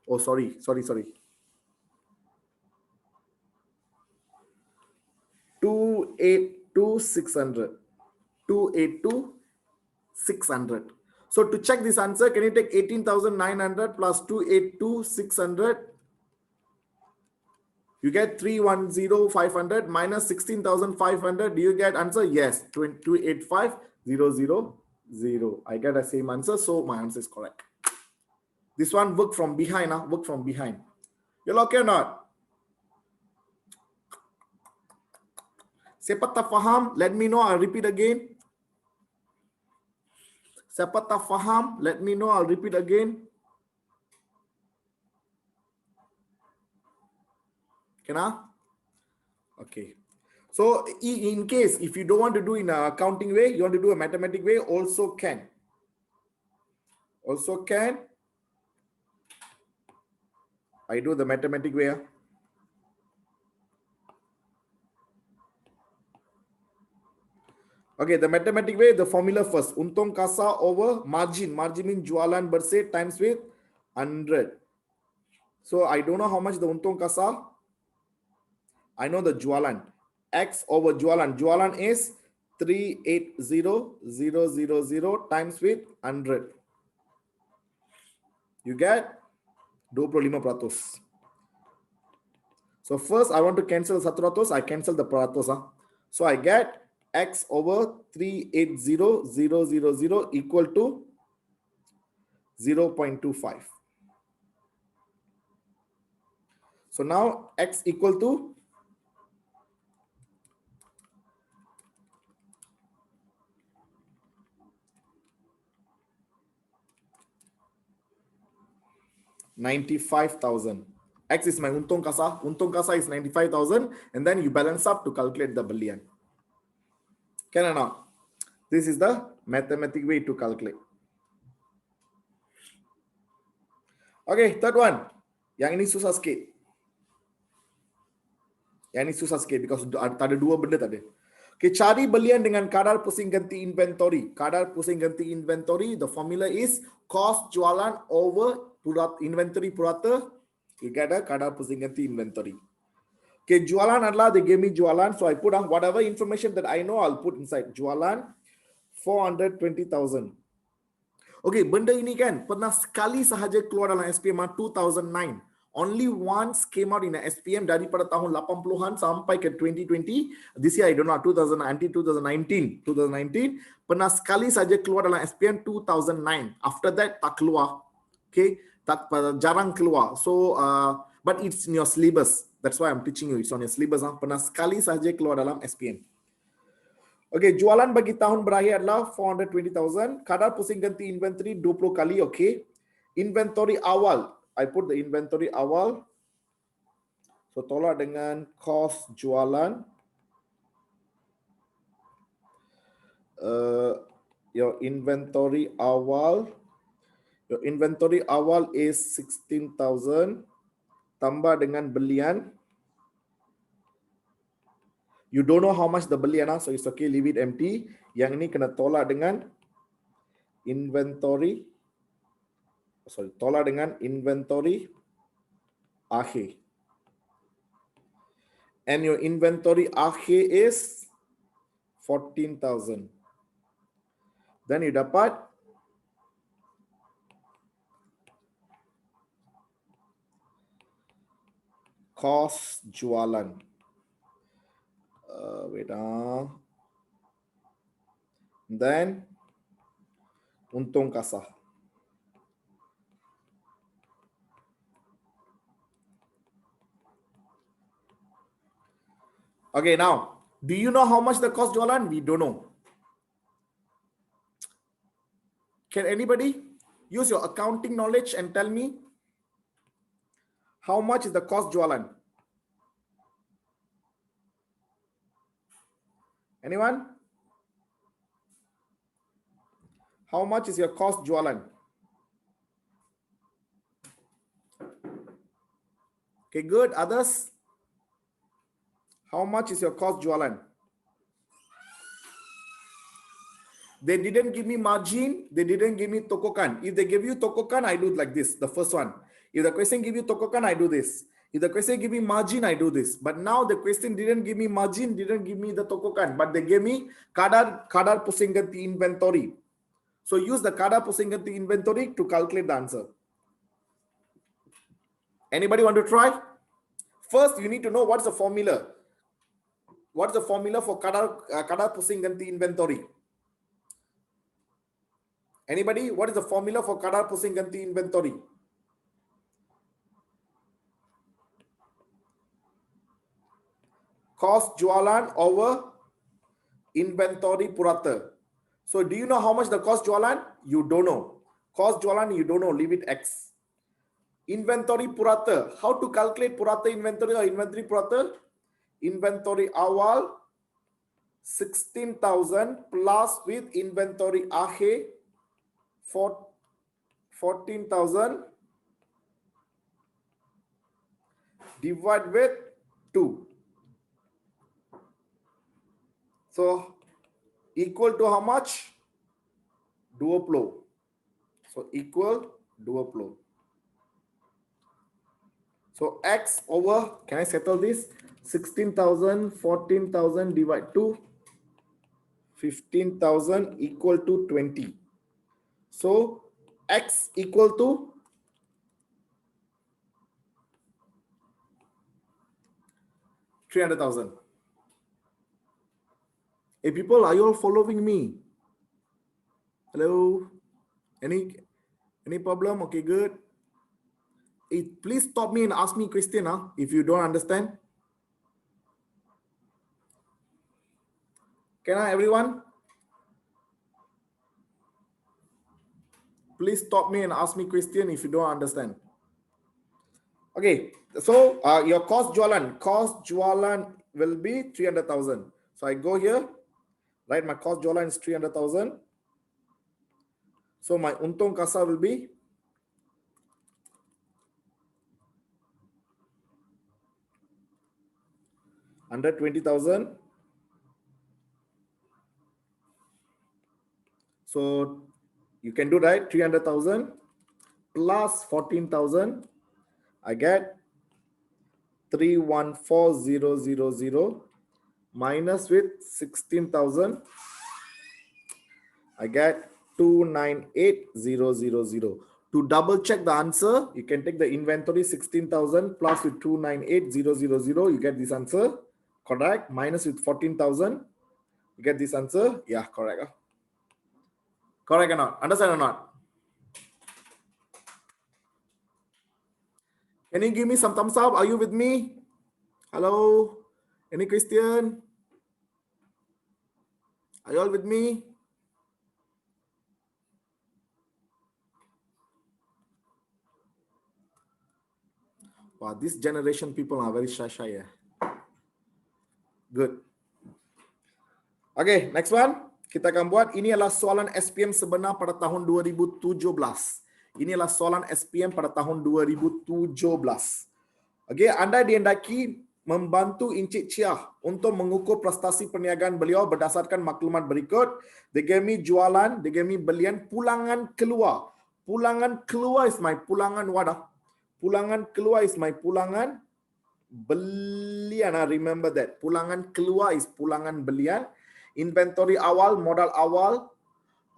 Speaker 1: Oh, sorry. 282,600. 282,600. So to check this answer, can you take 18,900 plus 282,600? You get 310,500 minus 16,500. Do you get answer? Yes, 285,000. I get the same answer, so my answer is correct. This one work from behind. Work from behind. You're okay or not? Siapa tak faham? Let me know. I'll repeat again. Siapa tak faham? Let me know. I'll repeat again. Can I? Okay. So in case if you don't want to do in a accounting way, you want to do a mathematic way, also can. Also can. I do the mathematic way. Okay, the mathematic way, the formula first. Untung kasa over margin. Margin means jualan bersih times with 100. So I don't know how much the untung kasa. I know the jualan. X over jualan. Jualan is 380,000 times with 100. You get 25%. So first I want to cancel 100. I cancel the peratus. So I get X over 380,000 equal to 0.25. So now X equal to 95,000. X is my untung kasa. Untung kasa is 95,000, and then you balance up to calculate the billion. Can or not? This is the mathematic way to calculate. Okay, third one. Yang ini susah sikit. Yang ini susah sikit because ada dua benda tadi. Okay, cari belian dengan kadar pusing ganti inventory. Kadar pusing ganti inventory, the formula is cost jualan over inventory purata, you get a kadar pusing ganti inventory. Okay, jualan adalah they gave me jualan, so I put on whatever information that I know, I'll put inside jualan 420,000. Okay, benda ini kan pernah sekali sahaja keluar dalam SPM 2009. Only once came out in a SPM daripada tahun 80-an sampai ke 2020. This year I don't know, 2019 pernah sekali saja keluar dalam SPM 2009. After that tak keluar. Okay, tak jarang keluar. So but it's in your syllabus. That's why I'm teaching you. It's on your syllabus. Pernah sekali saja keluar dalam SPM. Okay, jualan bagi tahun berakhir adalah 420,000. Kadar pusing ganti inventory 20 kali. Okay. Inventory awal. I put the inventory awal. So tolak dengan cost jualan. Your inventory awal. Your inventory awal is 16,000. Tambah dengan belian. You don't know how much the belian, so it's okay, leave it empty. Yang ini kena tolak dengan inventory. Tolak dengan inventory akhir. And your inventory akhir is 14,000. Then you dapat cost jualan. Wait. Then untung kasar. Okay, now, do you know how much the cost jualan? We don't know. Can anybody use your accounting knowledge and tell me how much is the cost jualan? Anyone? How much is your cost jualan? Okay, good. Others? How much is your cost jualan? They didn't give me margin. They didn't give me tokokan. If they give you tokokan, I do like this. The first one. If the question give you tokokan, I do this. If the question give me margin, I do this. But now the question didn't give me margin, didn't give me the tokokan, but they gave me kadar pusing ganti inventory. So use the kadar pusing ganti inventory to calculate the answer. Anybody want to try? First, you need to know what's the formula. What's the formula for kadar pusing ganti inventory? Anybody? What is the formula for kadar pusing ganti inventory? Cost jualan over inventory purata. So do you know how much the cost jualan? You don't know. Cost jualan, you don't know. Leave it X. Inventory purata. How to calculate purata inventory or inventory purata? Inventory awal 16,000 plus with inventory akhir 14,000 divide with 2. So equal to how much? 20. So equal 20. So X over, can I settle this? 16,000, 14,000 divide 2, 15,000 equal to 20. So X equal to 300,000. Hey people, are you all following me? Hello? Any problem? Okay, good. Hey, please stop me and ask me question if you don't understand. Can I, everyone? Please stop me and ask me question if you don't understand. Okay, so your cost jualan will be 300,000. So I go here, right? My cost jualan is 300,000. So my untung kasar will be 120,000. So you can do right, 300,000 plus 14,000, I get 314,000 minus with 16,000, I get 298,000. To double check the answer, you can take the inventory 16,000 plus with 298,000, you get this answer. Correct. Minus with 14,000, you get this answer. Yeah, correct. Correct or not? Understand or not? Can you give me some thumbs up? Are you with me? Hello? Any question? Are you all with me? Wow, this generation people are very shy. Yeah. Good. Okay, next one. Kita akan buat, ini adalah soalan SPM sebenar pada tahun 2017. Ini adalah soalan SPM pada tahun 2017. Okay, anda dihendaki membantu Encik Chia untuk mengukur prestasi perniagaan beliau berdasarkan maklumat berikut. They gave me jualan, they gave me belian, pulangan keluar. Pulangan keluar is my pulangan what? Pulangan keluar is my pulangan belian. I remember that. Pulangan keluar is pulangan belian. Inventory awal, modal awal,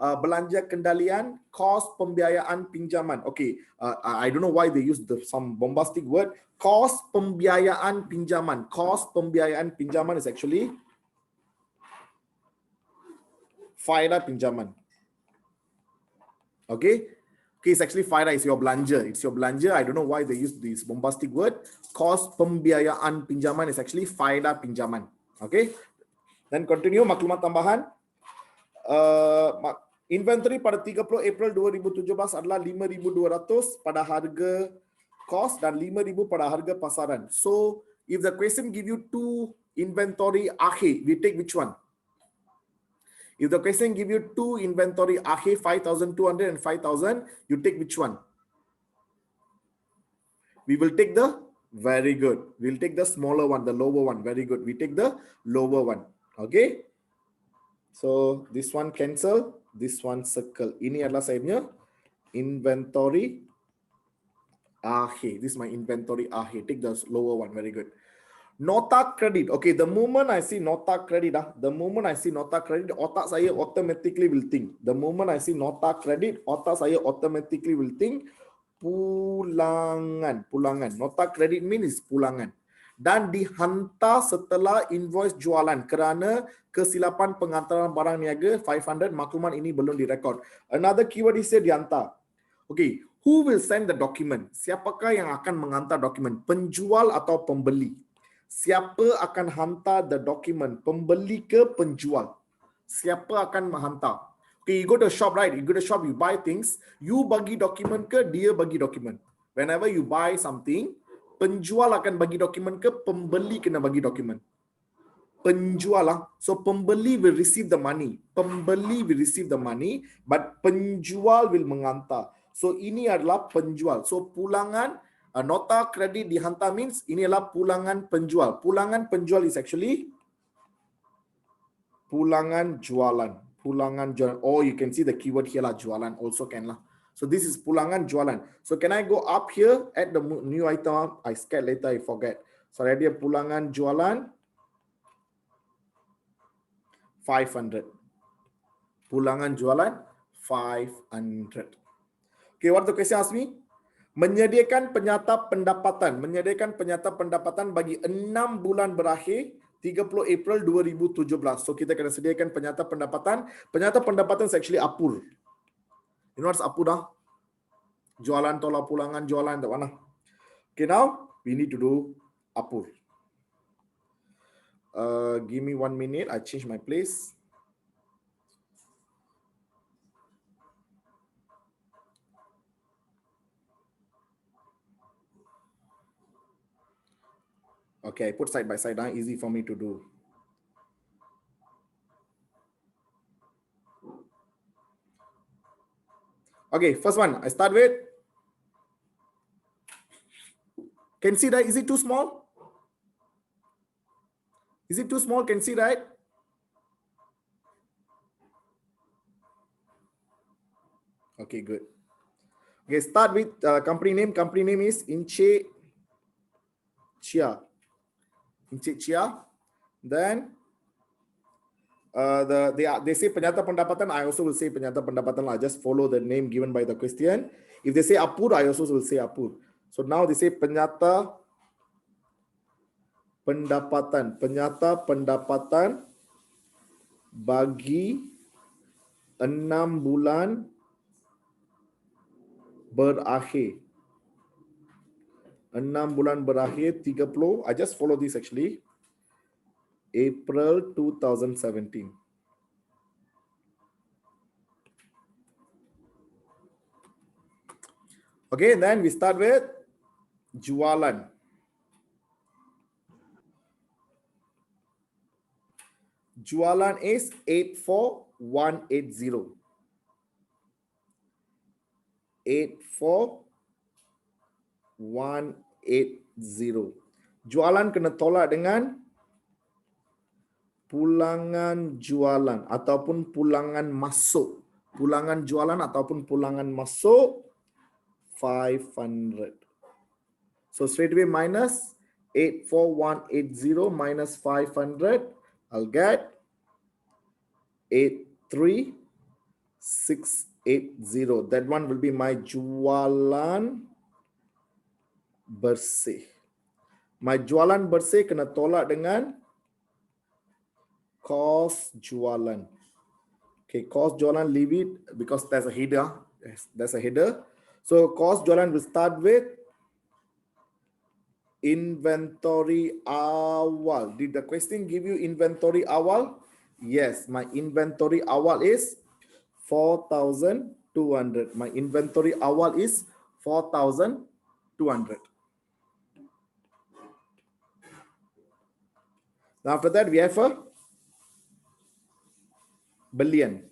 Speaker 1: belanja kendalian, kos pembiayaan pinjaman. Okay, I don't know why they use some bombastic word. Kos pembiayaan pinjaman. Kos pembiayaan pinjaman is actually faedah pinjaman. Okay, it's actually faedah is your belanja. It's your belanja. I don't know why they use this bombastic word. Kos pembiayaan pinjaman is actually faedah pinjaman. Okay. Dan continue maklumat tambahan. Inventory pada 30 April 2017 adalah 5,200 pada harga kos dan 5,000 pada harga pasaran. So, if the question give you two inventory akhir, we take which one? If the question give you two inventory akhir, 5,200 and 5,000, you take which one? We will take the, very good. We'll take the smaller one, the lower one. Very good. We take the lower one. Okay. So this one cancel, this one circle. Ini adalah saya punya inventory akhir. This is my inventory akhir. Take the lower one. Very good. Nota credit. Okay, the moment I see nota credit, the moment I see nota credit, otak saya automatically will think. The moment I see nota credit, otak saya automatically will think pulangan. Pulangan. Nota credit means pulangan. Dan dihantar setelah invoice jualan kerana kesilapan pengantaran barang niaga 500, maklumat ini belum direkod. Another keyword is dihantar. Okay, who will send the document? Siapakah yang akan menghantar dokumen? Penjual atau pembeli? Siapa akan hantar the document? Pembeli ke penjual? Siapa akan menghantar? Okay, you go to a shop, right? You go to a shop, you buy things. You bagi dokumen ke dia bagi dokumen? Whenever you buy something, penjual akan bagi dokumen ke pembeli kena bagi dokumen? Penjual lah. So pembeli will receive the money. Pembeli will receive the money, but penjual will menghantar. So ini adalah penjual. So pulangan nota kredit dihantar means ini adalah pulangan penjual. Pulangan penjual is actually pulangan jualan. Pulangan jualan. Oh, you can see the keyword here lah, jualan also can lah. So this is pulangan jualan. So can I go up here at the new item? I scared later I forget. So dia pulangan jualan 500. Pulangan jualan 500. Okay, what the question ask me? Menyediakan penyata pendapatan. Menyediakan penyata pendapatan bagi 6 bulan berakhir 30 April 2017. So kita kena sediakan penyata pendapatan. Penyata pendapatan is actually apur. You know what's apur dah? Jualan tolak pulangan jualan tak mana. Okay, now we need to do apur. Give me 1 minute. I change my place. Okay, I put side by side. Easy for me to do. Okay, first one. I start with. Can see that? Is it too small? Is it too small? Can see right? Okay, good. Okay, start with company name. Company name is Inche Chia. Inche Chia. Then they say penyata pendapatan. I also will say penyata pendapatan. I just follow the name given by the question. If they say Apur, I also will say Apur. So now they say penyata pendapatan. Penyata pendapatan bagi 6 bulan berakhir. 6 bulan berakhir 30. I just follow this actually. April 2017. Okay, then we start with jualan. Jualan is 84180. 84180. Jualan kena tolak dengan pulangan jualan ataupun pulangan masuk. Pulangan jualan ataupun pulangan masuk 500. So straight away minus 84180 minus 500. I'll get 83680. That one will be my jualan bersih. My jualan bersih kena tolak dengan kos jualan. Okay, kos jualan, leave it because there's a header. There's a header. So kos jualan will start with inventory awal. Did the question give you inventory awal? Yes, my inventory awal is 4,200. My inventory awal is 4,200. Now after that, we have a belian.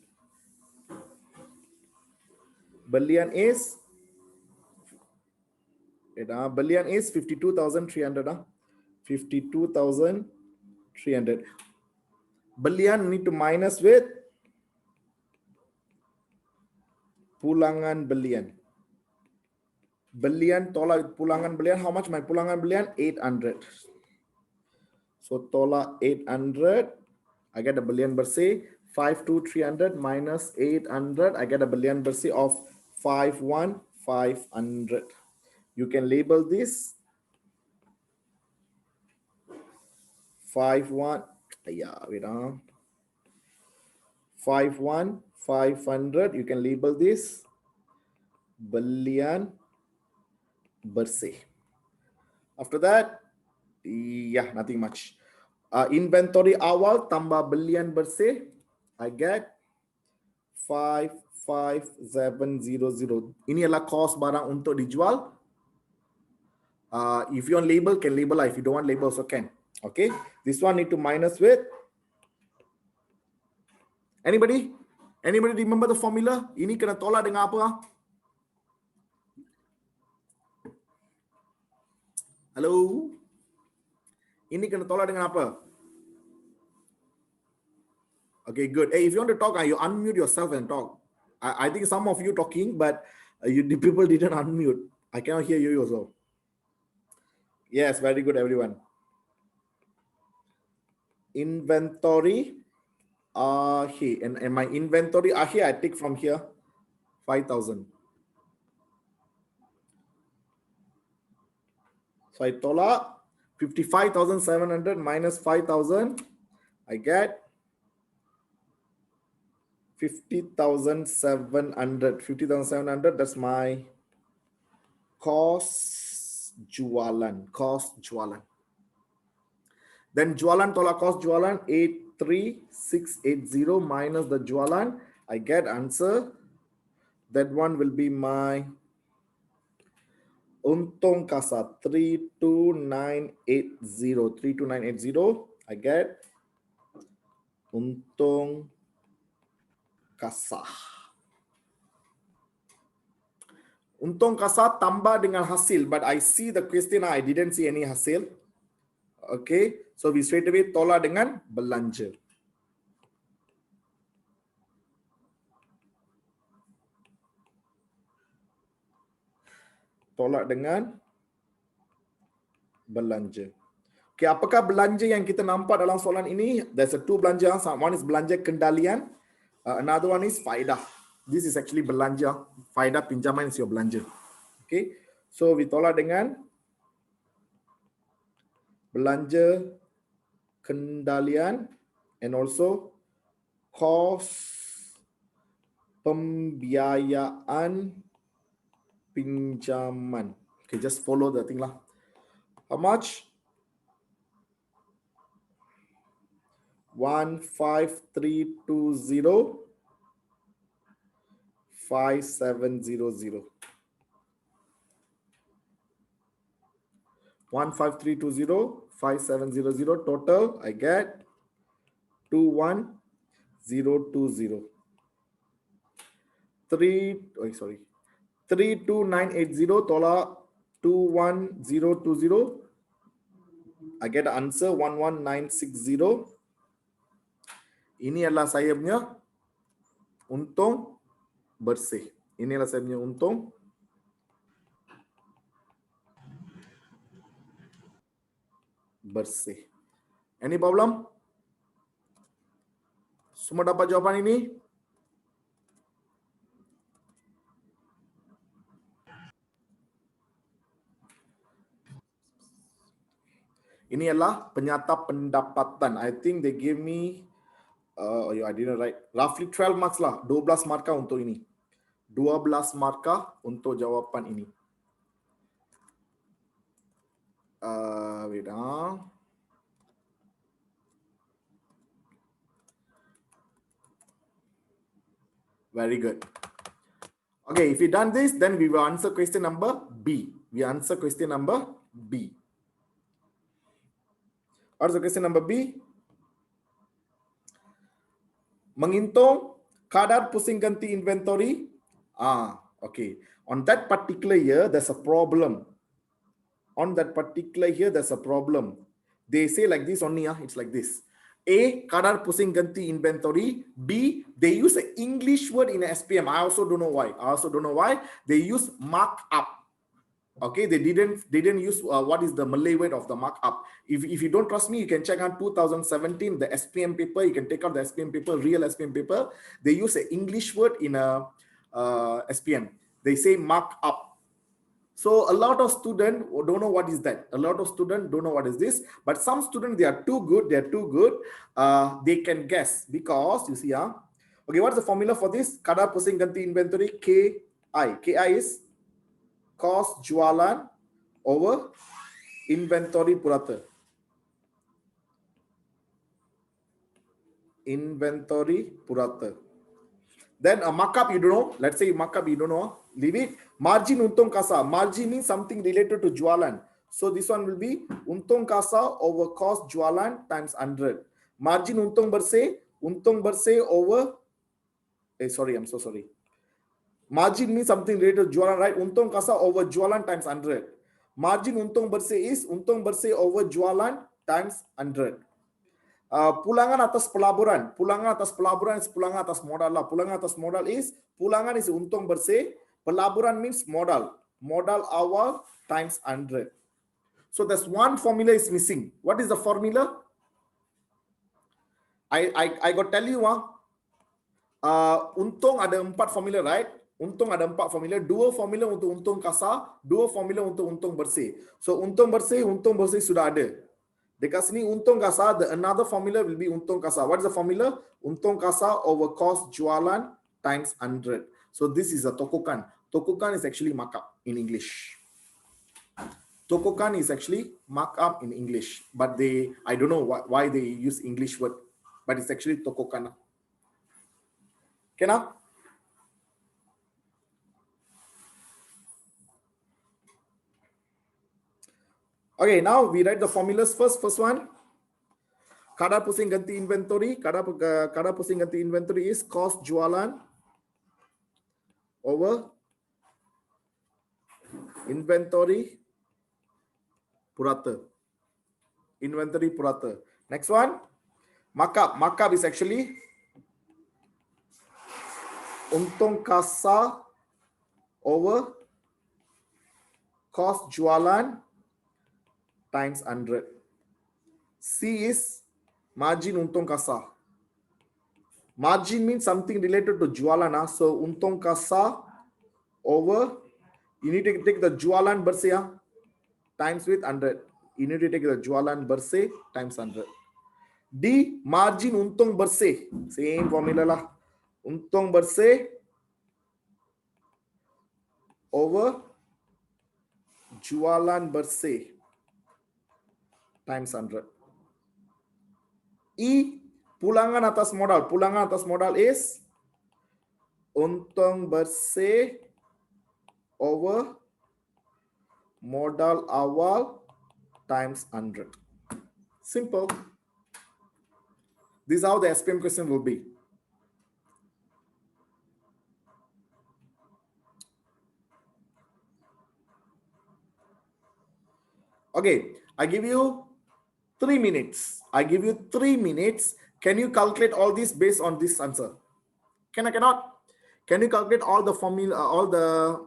Speaker 1: Belian is 52,300. 52,300. Belian need to minus with pulangan belian. Belian tolak with pulangan belian. How much my pulangan belian? 800. So tolak 800. I get a belian bersih. 52,300 minus 800. I get a belian bersih of 51,500. You can label this 51,500. You can label this belian bersih. After that, yeah, nothing much. Inventory awal tambah belian bersih, I get 55700. Ini adalah cost barang untuk dijual. If you want label, can label lah. If you don't want label, also can. Okay, this one need to minus with. Anybody remember the formula? Ini kena tolak dengan apa? Hello? Ini kena tolak dengan apa? Okay, good. Hey, if you want to talk, you unmute yourself and talk. I think some of you talking, but the people didn't unmute. I cannot hear you also. Yes, very good, everyone. Inventory here. And my inventory here, I take from here 5,000. So I tolak 55,700 minus 5,000. I get 50,700. 50,700. That's my cost jualan. Cost jualan. Then jualan tolak cost jualan 83680 minus the jualan. I get answer. That one will be my untung kasa 32980. 32980. I get untung kasa. Untung kasa tambah dengan hasil, but I see the question, I didn't see any hasil. Okay, so we straight away tolak dengan belanja. tolak dengan belanja. Okay, apakah belanja yang kita nampak dalam soalan ini? There's a two belanja. One is belanja kendalian. Another one is faedah. This is actually belanja. Faedah pinjaman is your belanja. Okay. So we tolak dengan belanja kendalian and also kos pembiayaan pinjaman. Okay, just follow the thing lah. How much? 15320 5700. 15320 5700 total I get 21020. 32980 tolak 21020. I get the answer 11960. Ini adalah saya punya untung bersih. Inilah saya punya untung bersih. Any problem? Semua dapat jawapan ini? Ini adalah penyata pendapatan. I think they gave me I didn't write. Roughly 12 marks lah. 12 markah untuk ini. 12 markah untuk jawapan ini. Wait. Very good. Okay, if we done this, then we will answer question number B. We answer question number B. What is the question number B? Menghitung kadar pusing ganti inventory. Okay. On that particular year, there's a problem. On that particular year, there's a problem. They say like this only. It's like this. A, kadar pusing ganti inventory. B, they use an English word in SPM. I also don't know why. They use markup. Okay, they didn't use what is the Malay word of the markup. If you don't trust me, you can check on 2017 the SPM paper. You can take out the SPM paper, real SPM paper. They use an English word in a SPM. They say markup. So a lot of students don't know what is that. A lot of students don't know what is this. But some students, they are too good. They can guess because you see, okay, what's the formula for this? Kadar pusing ganti inventory KI. KI is cost jualan over inventory purata. Inventory purata. Then a markup you don't know. Let's say markup you don't know. Leave it. Margin untung kasa. Margin means something related to jualan. So this one will be untung kasa over cost jualan times 100. Margin untung bersih over. Sorry, I'm so sorry. Margin means something related to jualan, right? Untung kasa over jualan times 100. Margin untung bersih is untung bersih over jualan times 100. Pulangan atas pelaburan. Pulangan atas pelaburan is pulangan atas modal lah. Pulangan atas modal is pulangan is untung bersih. Pelaburan means modal. Modal awal times 100. So there's one formula is missing. What is the formula? I got tell you untung ada 4 formula, right? Untung ada 4 formula, 2 formula untuk untung kasa, 2 formula untuk untung bersih. So untung bersih sudah ada. Dekat sini untung kasa, the another formula will be untung kasa. What is the formula? Untung kasa over cost jualan times 100. So this is a tokokan. Tokokan is actually markup in English. Tokokan is actually markup in English, but I don't know why they use English word, but it's actually tokokan. Okay now? Okay, now we write the formulas first. First one, kadar pusing ganti inventory. Kadar pusing ganti inventory is cost jualan over inventory purata. Inventory purata. Next one, markup. Markup is actually untung kasa over cost jualan times 100. C is margin untung kasa. Margin means something related to jualan. So untung kasa over, you need to take the jualan bersih times with 100. You need to take the jualan bersih times 100. D, margin untung bersih. Same formula lah. Untung bersih over jualan bersih times 100. E, pulangan atas modal. Pulangan atas modal is untung bersih over modal awal times 100. Simple. This is how the SPM question will be. Okay, I give you 3 minutes. I give you 3 minutes. Can you calculate all this based on this answer? Can I cannot? Can you calculate all the formula, all the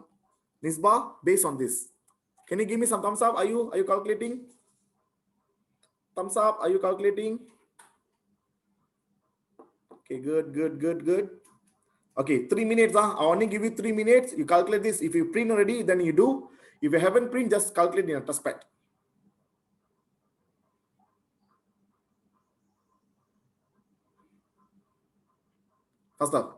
Speaker 1: nisbah based on this? Can you give me some thumbs up? Are you calculating? Thumbs up. Are you calculating? Okay, good. Okay, 3 minutes. I only give you 3 minutes. You calculate this. If you print already, then you do. If you haven't print, just calculate in a touchpad. Faster.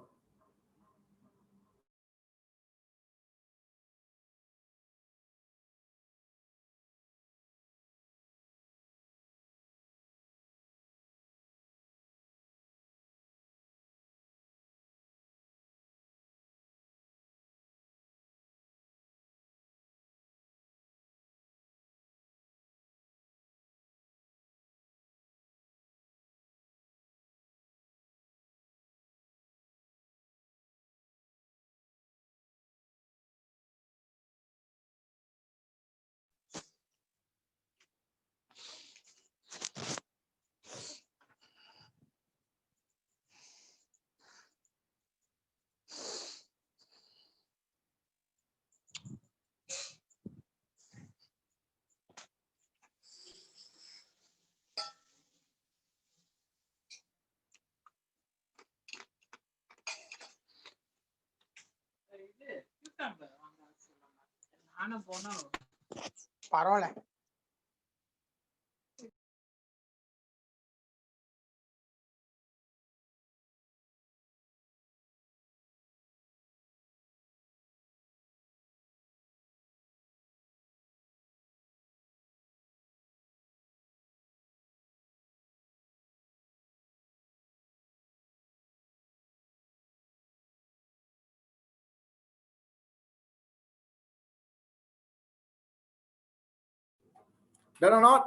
Speaker 2: பரவாயில்ல.
Speaker 1: Done or not?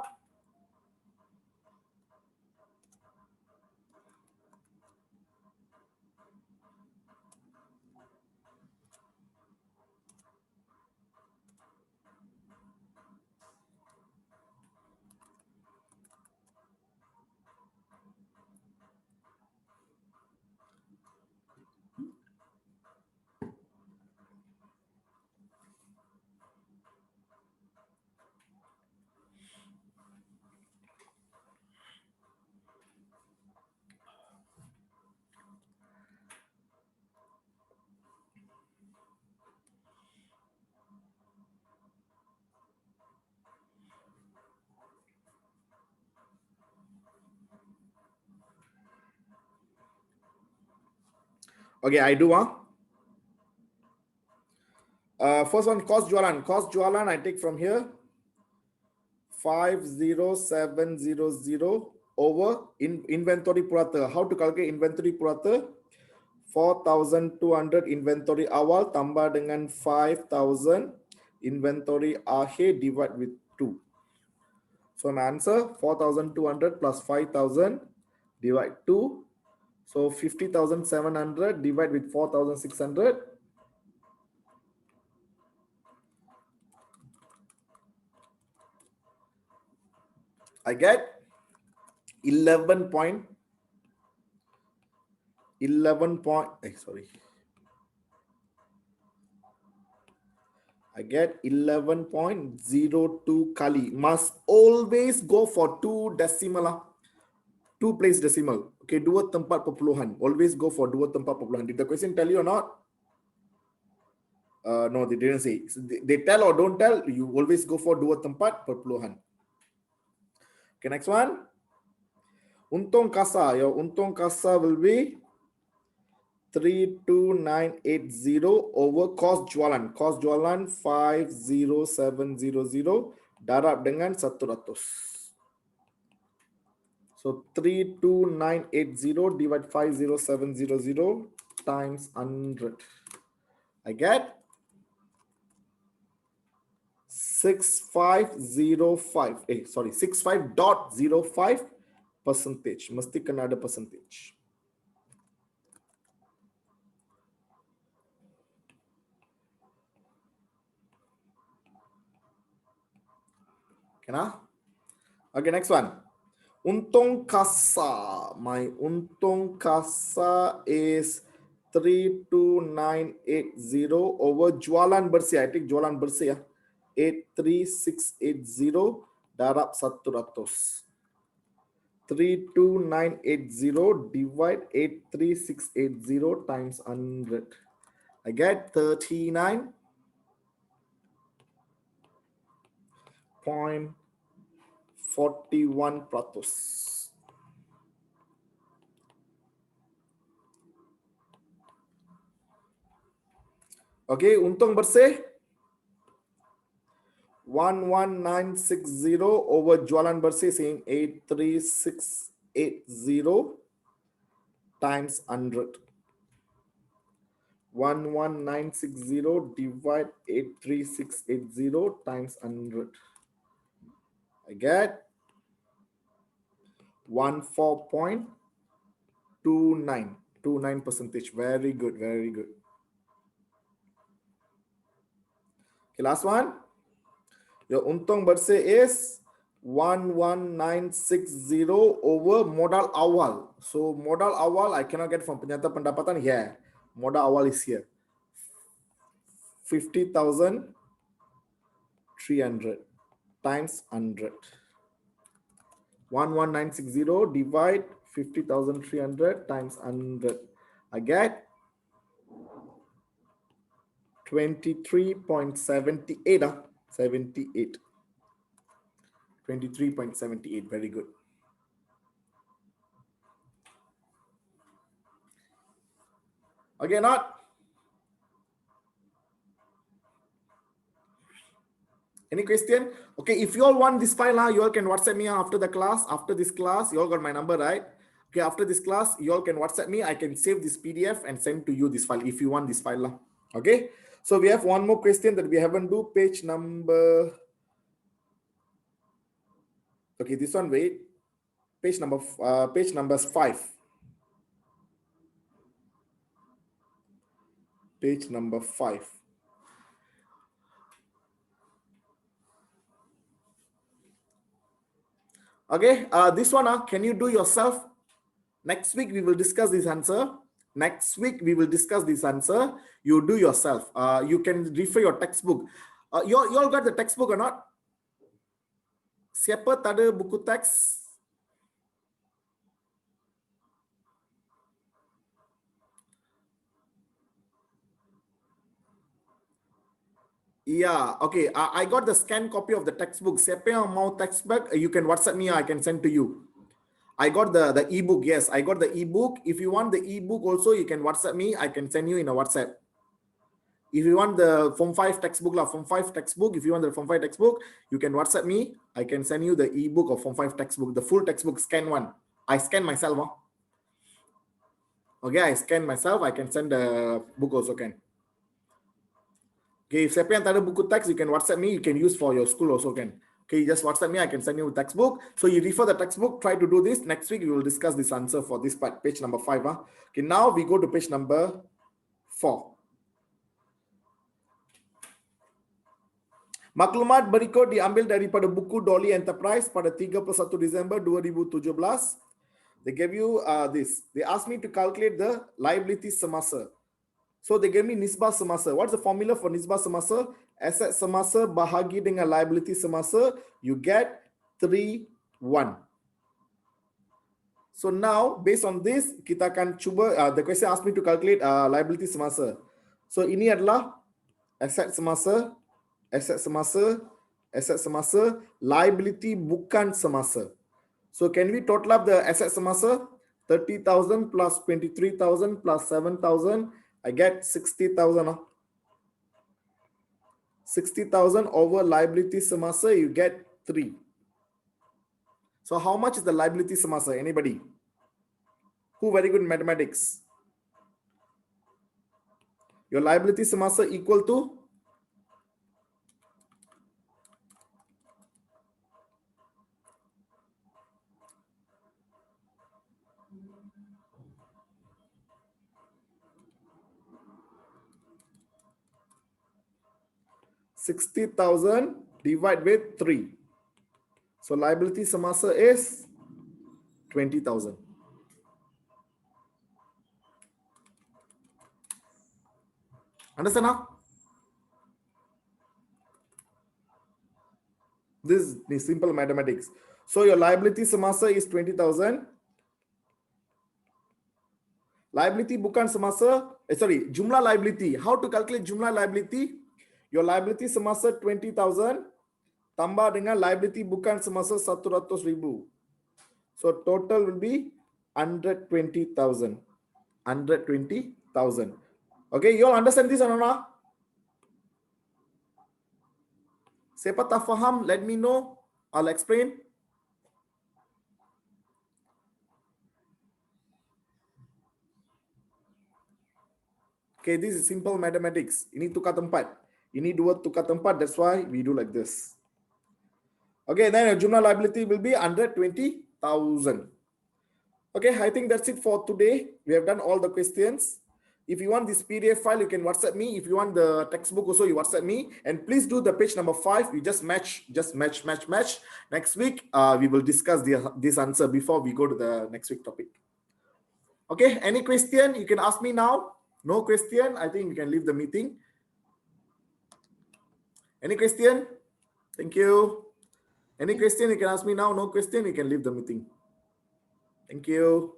Speaker 1: Okay, I do. First one, cost jualan. Cost jualan, I take from here. 50700 over inventory purata. How to calculate inventory purata? 4,200 inventory awal tambah dengan 5,000 inventory akhir divide with 2. So my answer 4,200 plus 5,000 divide 2. So 50,700 divide with 4,600. I get 11 point. Sorry. I get 11.02 kali. Must always go for two decimal. Two place decimal. Okay, dua tempat perpuluhan. Always go for dua tempat perpuluhan. Did the question tell you or not? No, they didn't say. So they tell or don't tell, you always go for dua tempat perpuluhan. Okay, next one. Untung kasa. Your untung kasa will be 32980 over cost jualan. Cost jualan 50700 darab dengan 100. So 32980 divide 50700 times 100. I get 6505. 65.05 percentage. Mesti kena ada percentage. Kena? Okay, next one. Untung kasa. My untung kasa is 32980 over jualan bersih. I take jualan bersih ya. 83680 darab 100. 32980 divide 83680 times 100. I get 39.41%. Okay, untung bersih 11960 over jualan bersih saying 83680 times 100. 11960 divide 83680 times 100. I get 14.29 percentage. Very good, very good. Okay, last one. Your untung bersih is 11960 over modal awal. So modal awal I cannot get from penyata pendapatan here. Modal awal is here. 50,300 times 100. 11960 divide 50,300 times 100. I get 23.78. 78. 23.78. Very good. Okay, not? Any question? Okay, if you all want this file, you all can WhatsApp me after the class. After this class, you all got my number, right? Okay, after this class, you all can WhatsApp me. I can save this PDF and send to you this file if you want this file. Okay, so we have one more question that we haven't do. Page number. Okay, this one, wait. Page number 5. Page number 5. Okay, this one, can you do yourself? Next week, we will discuss this answer. Next week, we will discuss this answer. You do yourself. You can refer your textbook. You all got the textbook or not? Siapa tak ada buku teks? Yeah, okay. I got the scanned copy of the textbook. Siapa yang mau textbook, you can WhatsApp me. I can send to you. I got the ebook. Yes, I got the ebook. If you want the ebook also, you can WhatsApp me. I can send you in a WhatsApp. If you want the Form 5 textbook, Form 5 textbook, if you want the Form 5 textbook, you can WhatsApp me. I can send you the ebook of Form 5 textbook, the full textbook scan one. I scan myself. Okay, I scan myself. I can send the book also can. Okay, if siapa yang tak ada buku teks, you can WhatsApp me. You can use for your school also can. Okay, you just WhatsApp me. I can send you a textbook. So you refer the textbook. Try to do this. Next week, we will discuss this answer for this part, page number 5. Okay, now we go to page number 4. Maklumat berikut diambil daripada buku Dolly Enterprise pada 31 Disember 2017. They gave you this. They asked me to calculate the liability semasa. So they gave me nisbah semasa. What's the formula for nisbah semasa? Asset semasa bahagi dengan liability semasa, you get 3-1. So now, based on this, kita akan cuba, the question asked me to calculate liability semasa. So ini adalah aset semasa, aset semasa, aset semasa, liability bukan semasa. So can we total up the asset semasa? 30,000 plus 23,000 plus 7,000. I get 60,000. 60,000 over liability semasa, you get 3. So how much is the liability semasa? Anybody? Who very good in mathematics? Your liability semasa equal to 60,000 divided with 3. So liability semasa is 20,000. Understand now? This is simple mathematics. So your liability semasa is 20,000. Liability bukan semasa, jumlah liability. How to calculate jumlah liability? Your liability semasa 20,000 tambah dengan liability bukan semasa 100,000. So total will be 120,000. 120,000. Okay, you all understand this or not? Siapa tak faham, let me know. I'll explain. Okay, this is simple mathematics. Ini tukar tempat. Ini dua tukar tempat. That's why we do like this. Okay, then your jumlah liability will be 120,000. Okay, I think that's it for today. We have done all the questions. If you want this PDF file, you can WhatsApp me. If you want the textbook also, you WhatsApp me. And please do the page number 5. You just match. Next week, we will discuss this answer before we go to the next week topic. Okay, any question, you can ask me now. No question, I think we can leave the meeting. Any question? Thank you. Any question, you can ask me now. No question, you can leave the meeting. Thank you.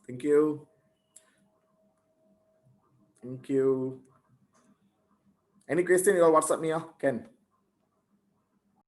Speaker 1: Thank you. Thank you. Any question, you all WhatsApp me, Ken.